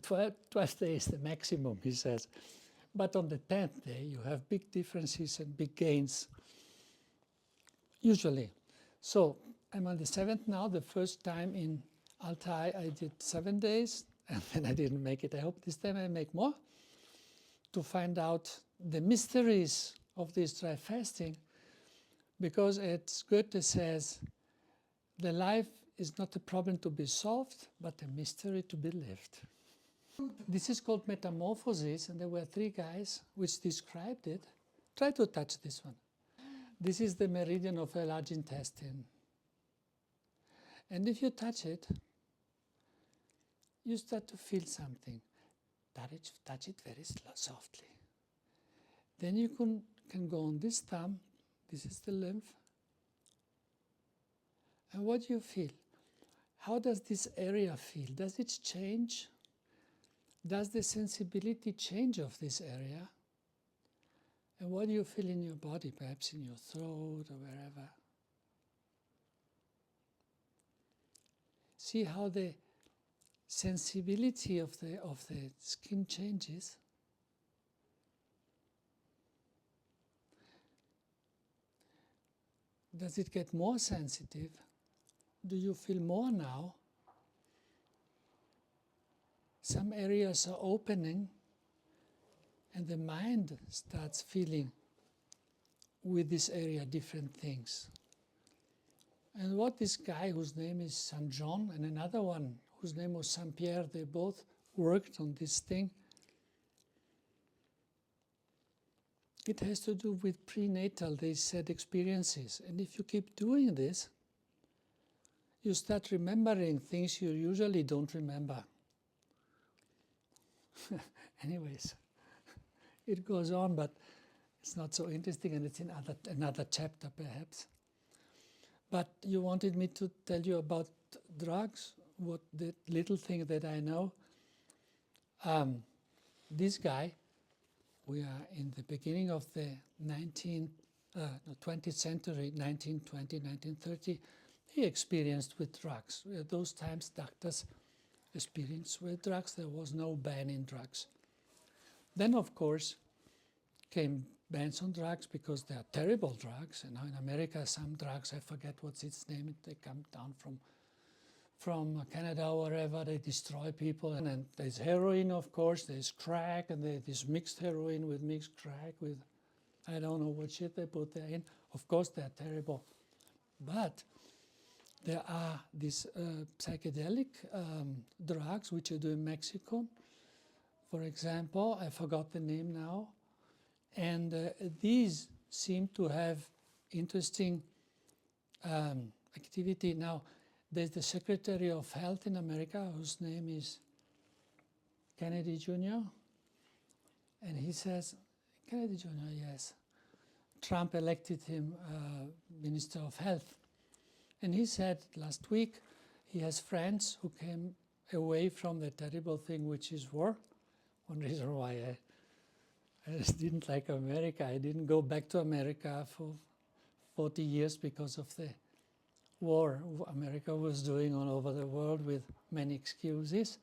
[SPEAKER 1] 12th day is the maximum, he says. But on the 10th day, you have big differences and big gains, usually. So I'm on the 7th now. The first time in Altai, I did 7 days, and then I didn't make it. I hope this time I make more to find out the mysteries of this dry fasting, because it's Goethe says, the life is not a problem to be solved, but a mystery to be lived. This is called metamorphosis, and there were 3 guys which described it. Try to touch this one. This is the meridian of the large intestine. And if you touch it, you start to feel something. Touch it very softly. Then you can go on this thumb. This is the lymph. And what do you feel? How does this area feel? Does it change? Does the sensibility change of this area? And what do you feel in your body, perhaps in your throat or wherever? See how the sensibility of the skin changes. Does it get more sensitive? Do you feel more now? Some areas are opening, and the mind starts feeling with this area different things. And what this guy, whose name is Saint John, and another one whose name was Saint Pierre, they both worked on this thing. It has to do with prenatal, they said, experiences. And if you keep doing this, you start remembering things you usually don't remember. Anyways, it goes on, but it's not so interesting, and it's in another chapter perhaps. But you wanted me to tell you about drugs, what the little thing that I know. This guy, we are in the beginning of the 20th century, 1920, 1930, he experienced with drugs. At those times, doctors experienced with drugs. There was no ban in drugs. Then, of course, came bans on drugs because they are terrible drugs. And now in America, some drugs, I forget what's its name, they come down from Canada or wherever, they destroy people. And then there's heroin, of course, there's crack, and there's mixed heroin with mixed crack with, I don't know what shit they put there in. Of course, they're terrible. But there are these psychedelic drugs which you do in Mexico. For example, I forgot the name now. And these seem to have interesting activity. Now, there's the Secretary of Health in America, whose name is Kennedy Jr. And he says, Kennedy Jr., yes. Trump elected him Minister of Health. And he said last week he has friends who came away from the terrible thing which is war. One reason why I just didn't like America. I didn't go back to America for 40 years because of the war America was doing all over the world with many excuses.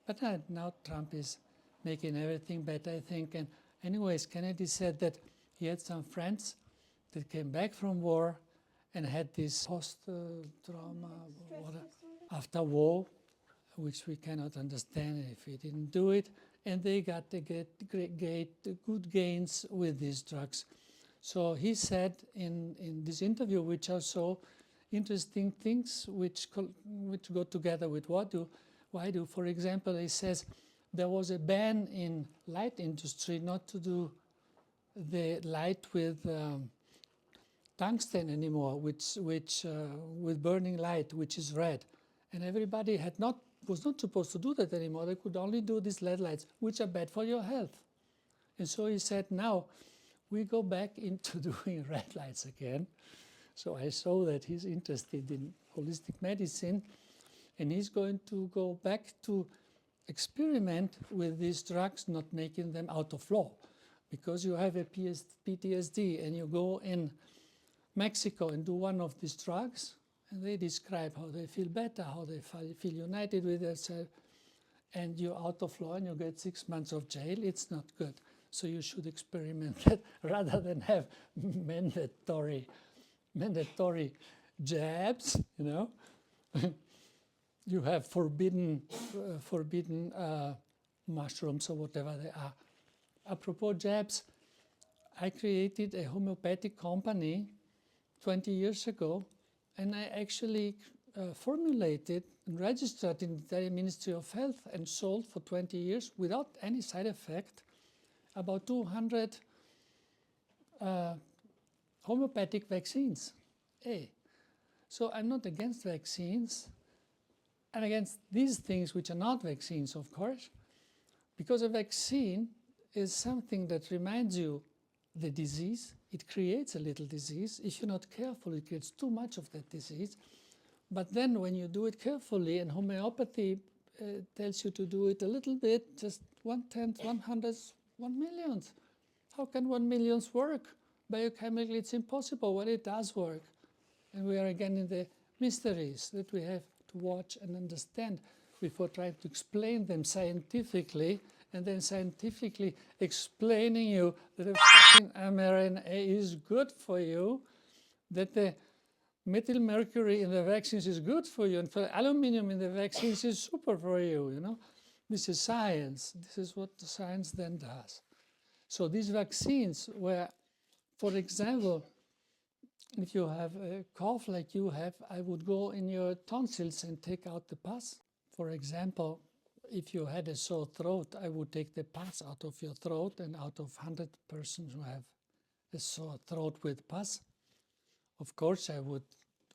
[SPEAKER 1] But now Trump is making everything better, I think. And anyways, Kennedy said that he had some friends that came back from war and had this post-trauma after war, which we cannot understand if we didn't do it. And they got to get good gains with these drugs. So he said in this interview, which are so interesting things which go together with what I do. For example, he says there was a ban in light industry not to do the light with tungsten anymore, which with burning light, which is red, and everybody was not supposed to do that anymore. They could only do these LED lights, which are bad for your health. And so he said, now we go back into doing red lights again. So I saw that he's interested in holistic medicine, and he's going to go back to experiment with these drugs, not making them out of law. Because you have a PTSD and you go in Mexico and do one of these drugs, and they describe how they feel better, how they feel united with themselves, and you're out of law and you get 6 months of jail. It's not good. So you should experiment that rather than have mandatory jabs, you know. You have forbidden mushrooms or whatever they are. Apropos jabs, I created a homeopathic company 20 years ago, and I actually formulated and registered in the Italian Ministry of Health and sold for 20 years without any side effect, about 200 homeopathic vaccines. So I'm not against vaccines. I'm against these things which are not vaccines, of course, because a vaccine is something that reminds you the disease. It creates a little disease. If you're not careful, it creates too much of that disease. But then when you do it carefully, and homeopathy tells you to do it a little bit, just 1/10, 1/100, 1/1,000,000th. How can 1/1,000,000th work? Biochemically, it's impossible, but it does work. And we are again in the mysteries that we have to watch and understand before trying to explain them scientifically, and then scientifically explaining you that a fucking mRNA is good for you, that the methyl mercury in the vaccines is good for you, and for aluminium in the vaccines is super for you, you know. This is science. This is what the science then does. So these vaccines were, for example, if you have a cough like you have, I would go in your tonsils and take out the pus. For example, if you had a sore throat, I would take the pus out of your throat, and out of 100 persons who have a sore throat with pus, of course, I would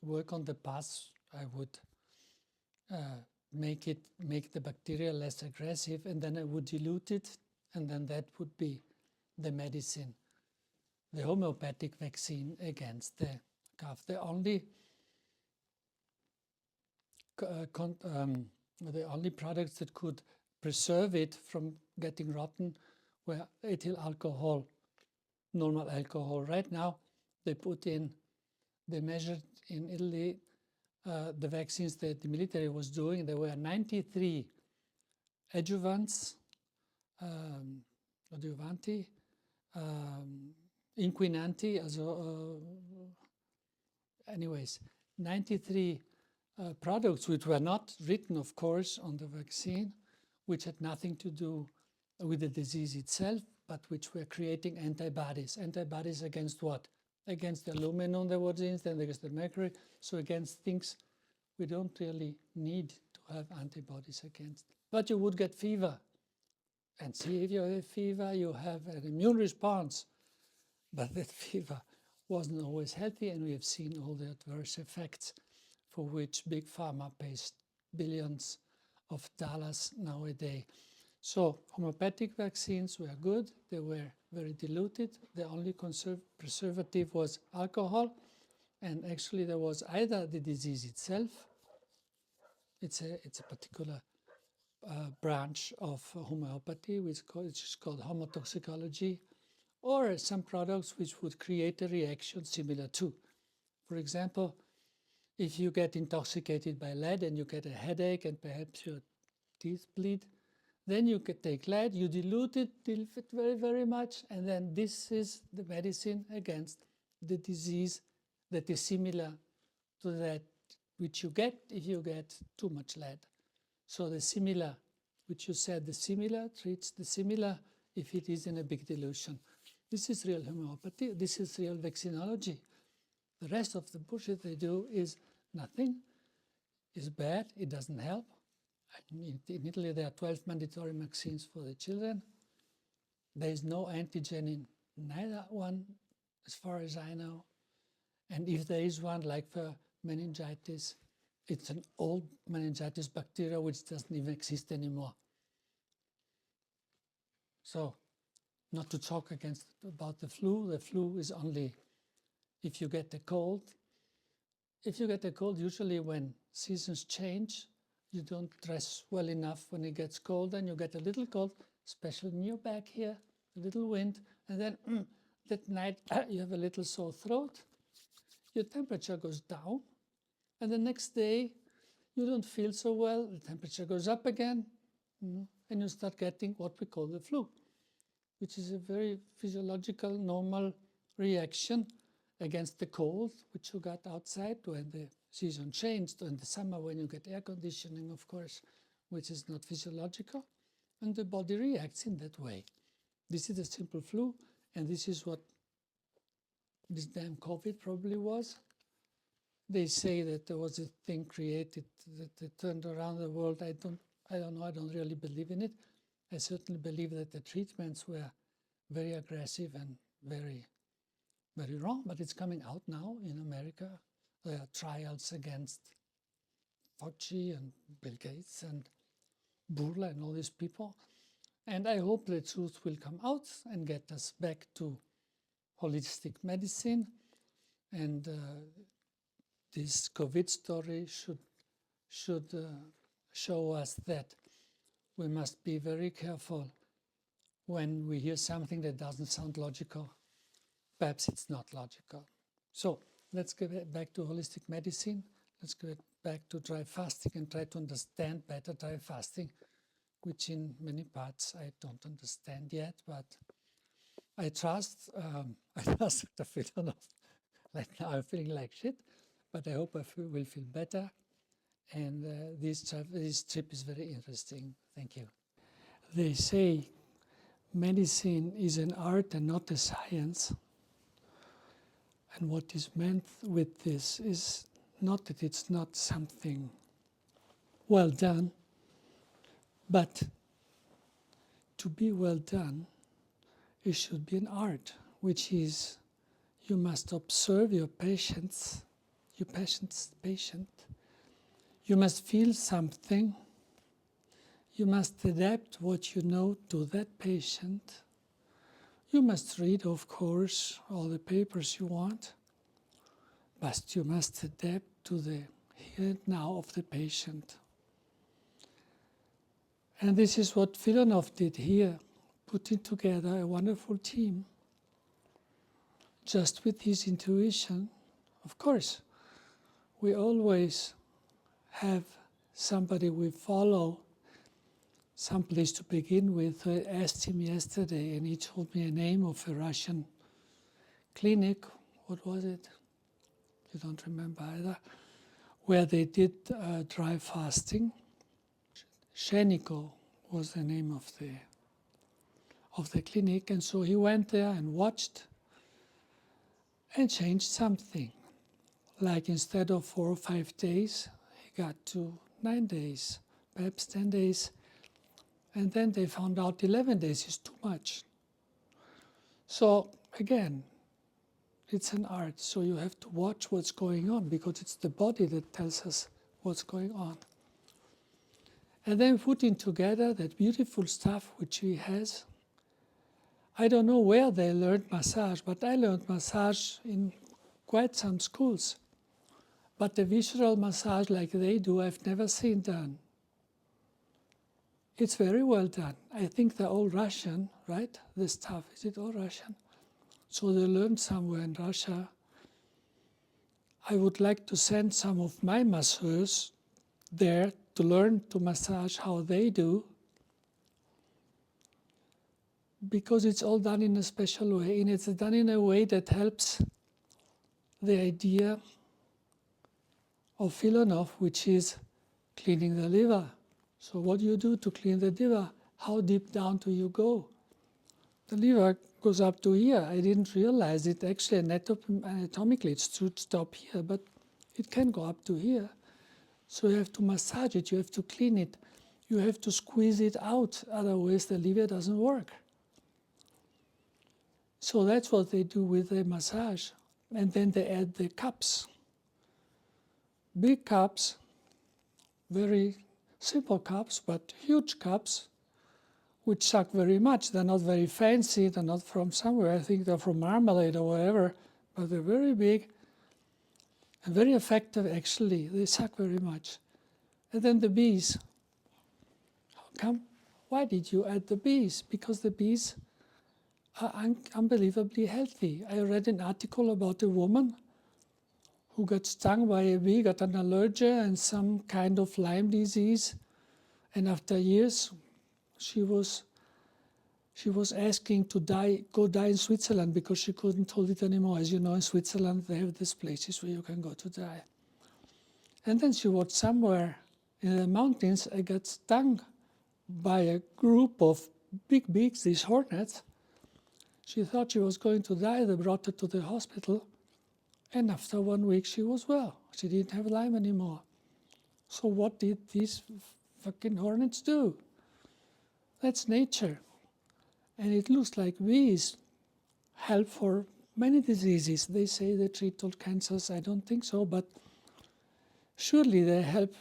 [SPEAKER 1] work on the pus. I would make the bacteria less aggressive, and then I would dilute it, and then that would be the medicine, the homeopathic vaccine against the cough. The only products that could preserve it from getting rotten were ethyl alcohol, normal alcohol. Right now, they measured in Italy the vaccines that the military was doing. There were 93 adjuvants, adjuvanti, inquinanti, anyways, 93 products which were not written, of course, on the vaccine, which had nothing to do with the disease itself, but which were creating antibodies. Antibodies against what? Against the aluminum that was in, then against the mercury, so against things we don't really need to have antibodies against. But you would get fever. And see, if you have fever, you have an immune response. But that fever wasn't always healthy, and we have seen all the adverse effects for which Big Pharma pays billions of dollars nowadays. So homeopathic vaccines were good. They were very diluted. The only preservative was alcohol. And actually there was either the disease itself, it's a particular branch of homeopathy, which is called homotoxicology, or some products which would create a reaction similar to. For example, if you get intoxicated by lead and you get a headache and perhaps your teeth bleed, then you can take lead, you dilute it very, very much, and then this is the medicine against the disease that is similar to that which you get if you get too much lead. So the similar, which you said, the similar treats the similar if it is in a big dilution. This is real homeopathy. This is real vaccinology. The rest of the bullshit they do is nothing, is bad, it doesn't help. In Italy, there are 12 mandatory vaccines for the children. There is no antigen in neither one, as far as I know. And if there is one, like for meningitis, it's an old meningitis bacteria which doesn't even exist anymore. So, not to talk about the flu is only if you get a cold. If you get a cold, usually when seasons change, you don't dress well enough when it gets cold, and you get a little cold, especially in your back here, a little wind, and then that night you have a little sore throat, your temperature goes down, and the next day you don't feel so well, the temperature goes up again, and you start getting what we call the flu, which is a very physiological, normal reaction against the cold, which you got outside when the season changed, in the summer when you get air conditioning, of course, which is not physiological, and the body reacts in that way. This is a simple flu, and this is what this damn COVID probably was. They say that there was a thing created that turned around the world. I don't know. I don't really believe in it. I certainly believe that the treatments were very aggressive and very, very wrong. But it's coming out now in America. There are trials against Fauci and Bill Gates and Burla and all these people. And I hope the truth will come out and get us back to holistic medicine. And this COVID story should show us that we must be very careful when we hear something that doesn't sound logical. Perhaps it's not logical. So let's get back to holistic medicine. Let's get back to dry fasting and try to understand better dry fasting, which in many parts I don't understand yet, but I trust Dr. Filanov. Right now I'm feeling like shit, but I hope I will feel better. And this trip is very interesting. Thank you. They say medicine is an art and not a science. And what is meant with this is not that it's not something well done, but to be well done, it should be an art, which is you must observe your patient. You must feel something. You must adapt what you know to that patient. You must read, of course, all the papers you want, but you must adapt to the here and now of the patient. And this is what Filanov did here, putting together a wonderful team, just with his intuition. Of course, we always have somebody we follow, some place to begin with. I asked him yesterday, and he told me a name of a Russian clinic. What was it? You don't remember either. Where they did dry fasting. Sheniko was the name of the clinic, and so he went there and watched and changed something. Like instead of 4 or 5 days, he got to 9 days, perhaps 10 days. And then they found out 11 days is too much. So again, it's an art. So you have to watch what's going on, because it's the body that tells us what's going on. And then putting together that beautiful stuff which he has. I don't know where they learned massage, but I learned massage in quite some schools. But the visceral massage like they do, I've never seen done. It's very well done. I think they're all Russian, right? The stuff, is it all Russian? So they learned somewhere in Russia. I would like to send some of my masseurs there to learn to massage how they do, because it's all done in a special way, and it's done in a way that helps the idea of Filanov, which is cleaning the liver. So what do you do to clean the liver? How deep down do you go? The liver goes up to here. I didn't realize it. Actually, anatomically, it should stop here, but it can go up to here. So you have to massage it. You have to clean it. You have to squeeze it out. Otherwise, the liver doesn't work. So that's what they do with the massage. And then they add the cups. Big cups, very simple cups, but huge cups, which suck very much. They're not very fancy, they're not from somewhere. I think they're from Marmalade or wherever, but they're very big and very effective, actually. They suck very much. And then the bees. How come? Why did you add the bees? Because the bees are unbelievably healthy. I read an article about a woman who got stung by a bee, got an allergy and some kind of Lyme disease. And after years, she was asking to go die in Switzerland, because she couldn't hold it anymore. As you know, in Switzerland, they have these places where you can go to die. And then she was somewhere in the mountains and got stung by a group of big bees, these hornets. She thought she was going to die. They brought her to the hospital.
[SPEAKER 2] And after 1 week, she was well. She didn't have Lyme anymore. So what did these fucking hornets do? That's nature. And it looks like bees help for many diseases. They say they treat all cancers. I don't think so, but surely they help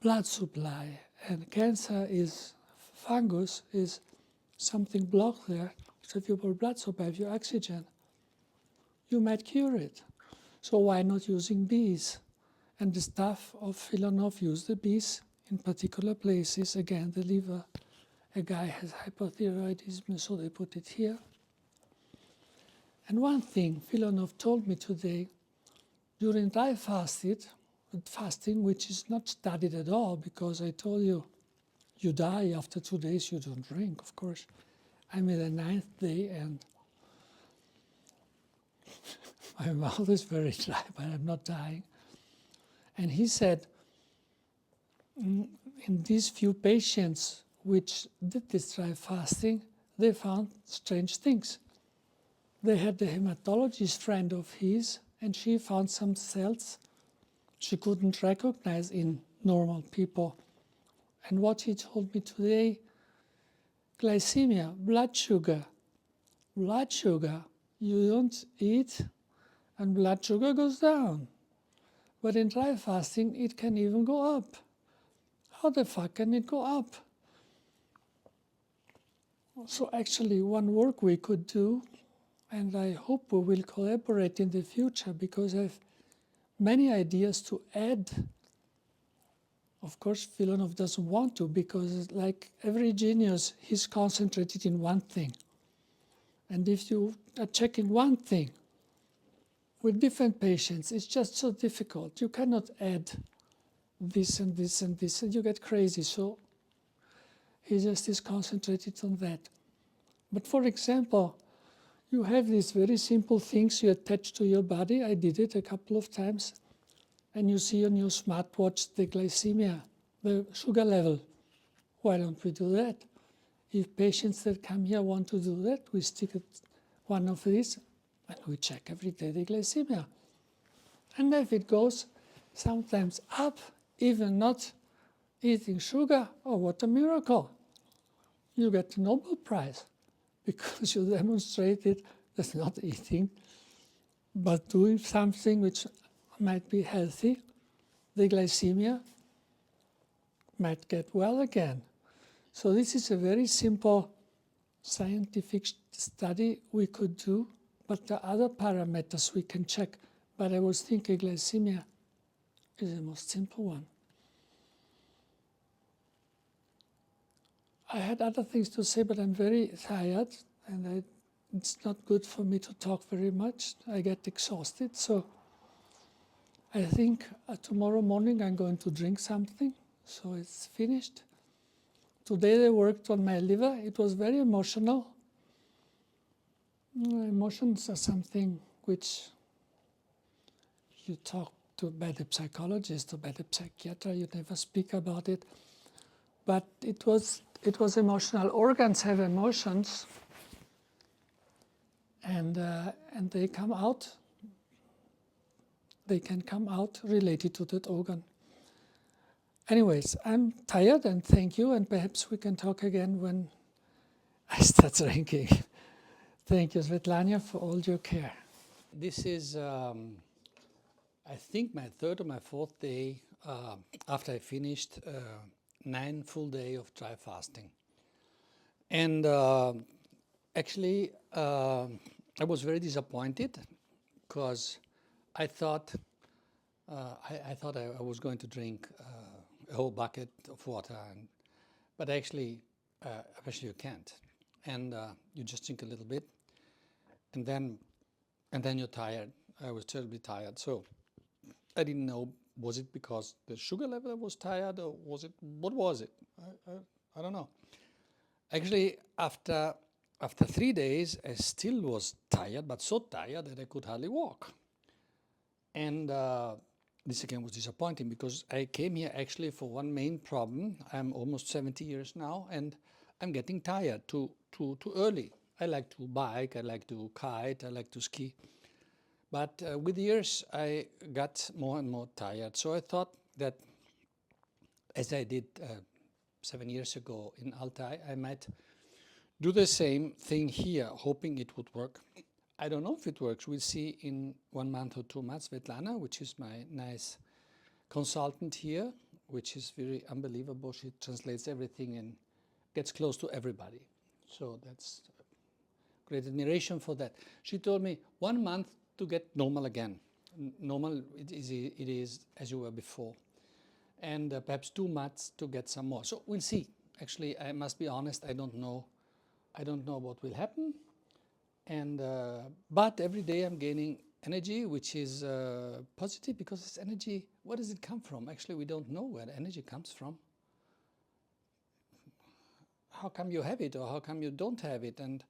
[SPEAKER 2] blood supply. And cancer is, fungus is something blocked there. So if your blood supply, if you oxygen, you might cure it. So why not using bees? And the staff of Filanov use the bees in particular places. Again, the liver, a guy has hypothyroidism, so they put it here. And one thing Filanov told me today, during dry fasting, which is not studied at all, because I told you, you die after 2 days, you don't drink, of course. I'm in the 9th day and my mouth is very dry, but I'm not dying. And he said, in these few patients which did this dry fasting, they found strange things. They had the hematologist friend of his, and she found some cells she couldn't recognize in normal people. And what he told me today, glycemia, blood sugar, you don't eat and blood sugar goes down. But in dry fasting, it can even go up. How the fuck can it go up? So actually, one work we could do, and I hope we will collaborate in the future, because I have many ideas to add. Of course, Filanov doesn't want to, because like every genius, he's concentrated in one thing. And if you are checking one thing with different patients, it's just so difficult. You cannot add this and this and this, and you get crazy. So he just is concentrated on that. But for example, you have these very simple things you attach to your body. I did it a couple of times. And you see on your smartwatch the glycemia, the sugar level. Why don't we do that? If patients that come here want to do that, we stick one of these and we check every day the glycemia. And if it goes sometimes up, even not eating sugar, oh, what a miracle. You get the Nobel Prize because you demonstrated that not eating, but doing something which might be healthy, the glycemia might get well again. So this is a very simple scientific study we could do, but the other parameters we can check. But I was thinking glycemia is the most simple one. I had other things to say, but I'm very tired, and it's not good for me to talk very much. I get exhausted, so I think tomorrow morning I'm going to drink something, so it's finished. Today they worked on my liver. It was very emotional. Emotions are something which you talk to by the psychologist or by the psychiatrist. You never speak about it. But it was emotional. Organs have emotions, and they come out. They can come out related to that organ. Anyways, I'm tired, and thank you, and perhaps we can talk again when I start drinking. Thank you, Svetlana, for all your care. This is, I think, my third or my fourth day after I finished 9 full days of dry fasting. And actually, I was very disappointed because I thought I was going to drink a whole bucket of water, but actually you can't, and you just drink a little bit, and then you're tired. I was terribly tired, so I didn't know, was it because the sugar level was tired, or what was it? I don't know. Actually, after 3 days, I still was tired, but so tired that I could hardly walk. And this again was disappointing, because I came here actually for one main problem. I'm almost 70 years now, and I'm getting tired too early. I like to bike, I like to kite, I like to ski.
[SPEAKER 3] But with years, I got more and more tired. So I thought that, as I did 7 years ago in Altai, I might do the same thing here, hoping it would work. I don't know if it works. We'll see in 1 month or 2 months. Svetlana, which is my nice consultant here, which is very unbelievable. She translates everything and gets close to everybody. So that's great admiration for that. She told me 1 month to get normal again. Normal it is as you were before. And perhaps 2 months to get some more. So we'll see. Actually, I must be honest, I don't know what will happen. And but every day I'm gaining energy, which is positive, because this energy, where does it come from? Actually, we don't know where the energy comes from. How come you have it, or how come you don't have it? And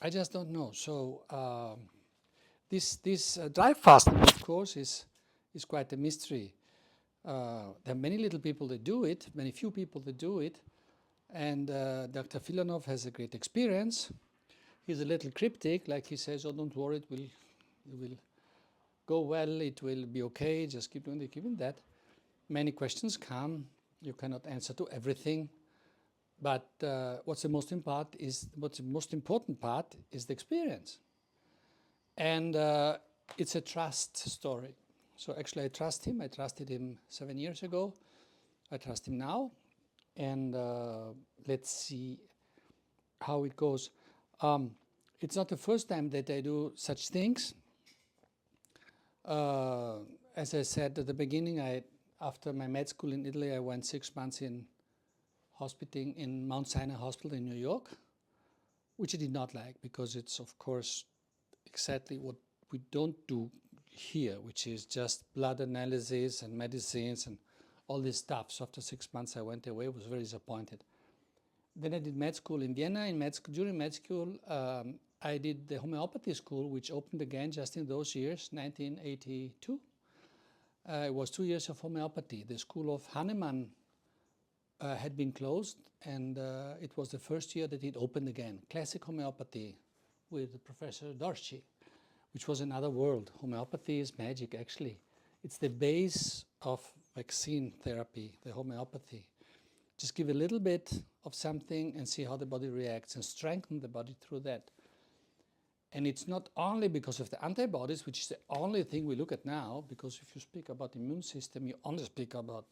[SPEAKER 3] I just don't know. So this drive fasting, of course, is quite a mystery. There are many little people that do it, many few people that do it, and Dr. Filanov has a great experience. He's a little cryptic, like he says, "Oh, don't worry, it will go well, it will be okay, just keep doing that." Many questions come, you cannot answer to everything, but what's the most important part is the experience. And it's a trust story. So actually I trust him. I trusted him 7 years ago. I trust him now. And let's see how it goes. It's not the first time that I do such things. As I said at the beginning, after my med school in Italy, I went 6 months in Mount Sinai Hospital in New York, which I did not like, because it's, of course, exactly what we don't do here, which is just blood analysis and medicines and all this stuff. So after 6 months I went away, was very disappointed. Then I did med school in Vienna. During med school, I did the homeopathy school, which opened again just in those years, 1982. It was 2 years of homeopathy. The school of Hahnemann had been closed, and it was the first year that it opened again. Classic homeopathy with Professor Dorsey, which was another world. Homeopathy is magic, actually. It's the base of vaccine therapy, the homeopathy. Just give a little bit of something and see how the body reacts, and strengthen the body through that. And it's not only because of the antibodies, which is the only thing we look at now, because if you speak about the immune system, you only speak about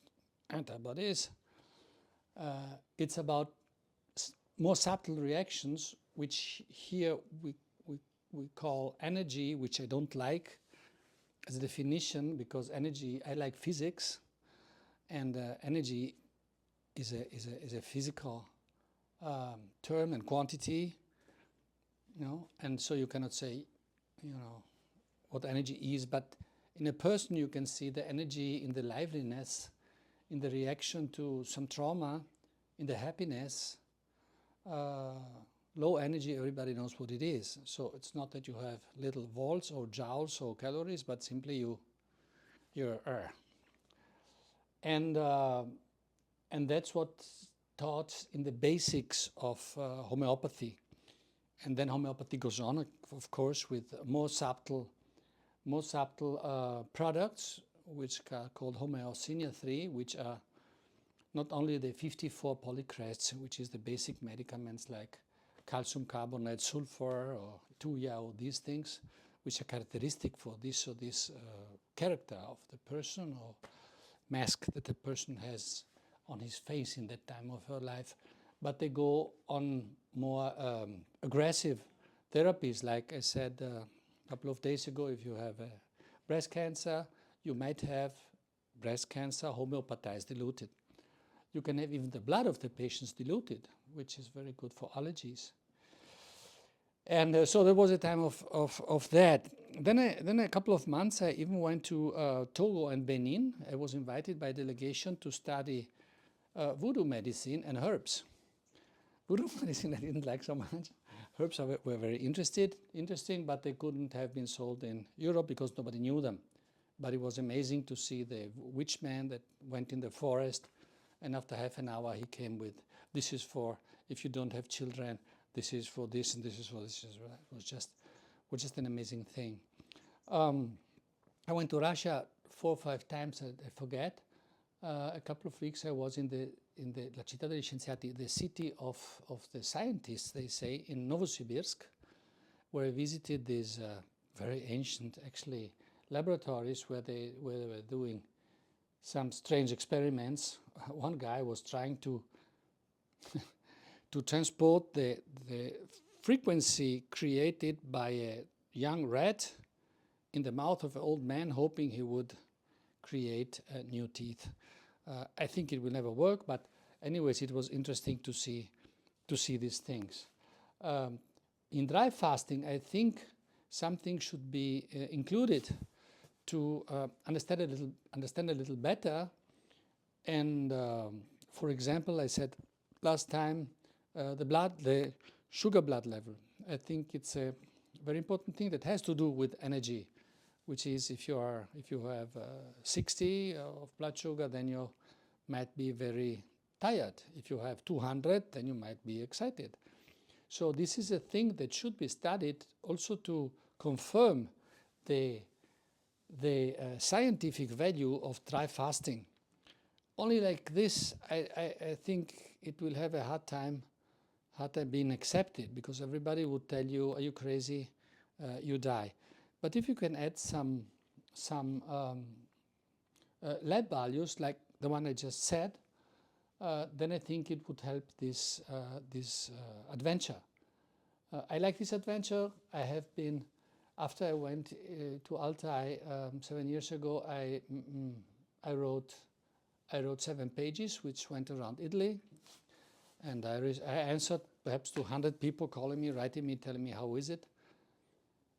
[SPEAKER 3] antibodies. It's about more subtle reactions, which here we call energy, which I don't like as a definition, because energy, I like physics, and energy is a physical term and quantity, and so you cannot say, what energy is, but in a person you can see the energy in the liveliness, in the reaction to some trauma, in the happiness. Low energy, everybody knows what it is. So it's not that you have little volts or joules or calories, but simply you're and that's what's taught in the basics of homeopathy. And then homeopathy goes on, of course, with more subtle products, which are called homeocynia 3, which are not only the 54 polycrests, which is the basic medicaments like calcium carbonate, sulfur, or tuya, or these things, which are characteristic for this or this character of the person, or mask that the person has on his face in that time of her life. But they go on more aggressive therapies. Like I said a couple of days ago, if you have breast cancer, you might have breast cancer homeopatized, diluted. You can have even the blood of the patients diluted, which is very good for allergies. And so there was a time of that. Then a couple of months, I even went to Togo and Benin. I was invited by a delegation to study voodoo medicine and herbs. Voodoo medicine I didn't like so much. Herbs were very interesting, but they couldn't have been sold in Europe because nobody knew them. But it was amazing to see the witch man that went in the forest, and after half an hour he came with, this is for if you don't have children, this is for this, and this is for this. It was just which is an amazing thing. I went to Russia 4 or 5 times, I forget. A couple of weeks I was in the La Città degli Scienziati, the city of the scientists, they say, in Novosibirsk, where I visited these very ancient, actually, laboratories where they were doing some strange experiments. One guy was trying to to transport the frequency created by a young rat in the mouth of an old man, hoping he would create new teeth. I think it will never work, but anyways, it was interesting to see these things. In dry fasting, I think something should be included to understand a little better. And for example, I said last time the sugar blood level. I think it's a very important thing that has to do with energy, which is if you have 60 of blood sugar, then you might be very tired. If you have 200, then you might be excited. So this is a thing that should be studied also to confirm the scientific value of dry fasting. Only like this, I think it will have a hard time being accepted, because everybody would tell you, are you crazy? You die. But if you can add some lab values like the one I just said, then I think it would help this adventure. I like this adventure. I have been, after I went to Altai 7 years ago, I wrote 7 pages which went around Italy, and I answered perhaps 200 people calling me, writing me, telling me how is it.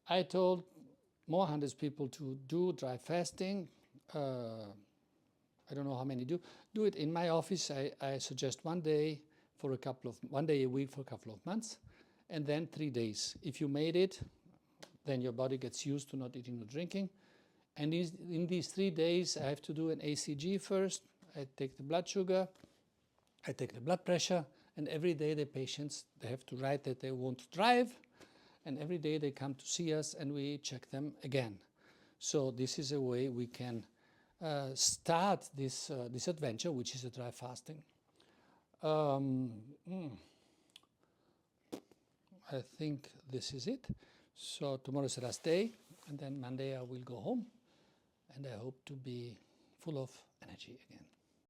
[SPEAKER 3] I told more hundreds people to do dry fasting. I don't know how many do it. In my office, I suggest one day a week for a couple of months, and then 3 days. If you made it, then your body gets used to not eating or drinking. And in these 3 days, I have to do an ACG first. I take the blood sugar, I take the blood pressure, and every day the patients, they have to write that they won't drive, and every day they come to see us and we check them again. So this is a way we can start this adventure, which is a dry fasting. I think this is it. So tomorrow is the last day, and then Monday I will go home, and I hope to be full of energy again.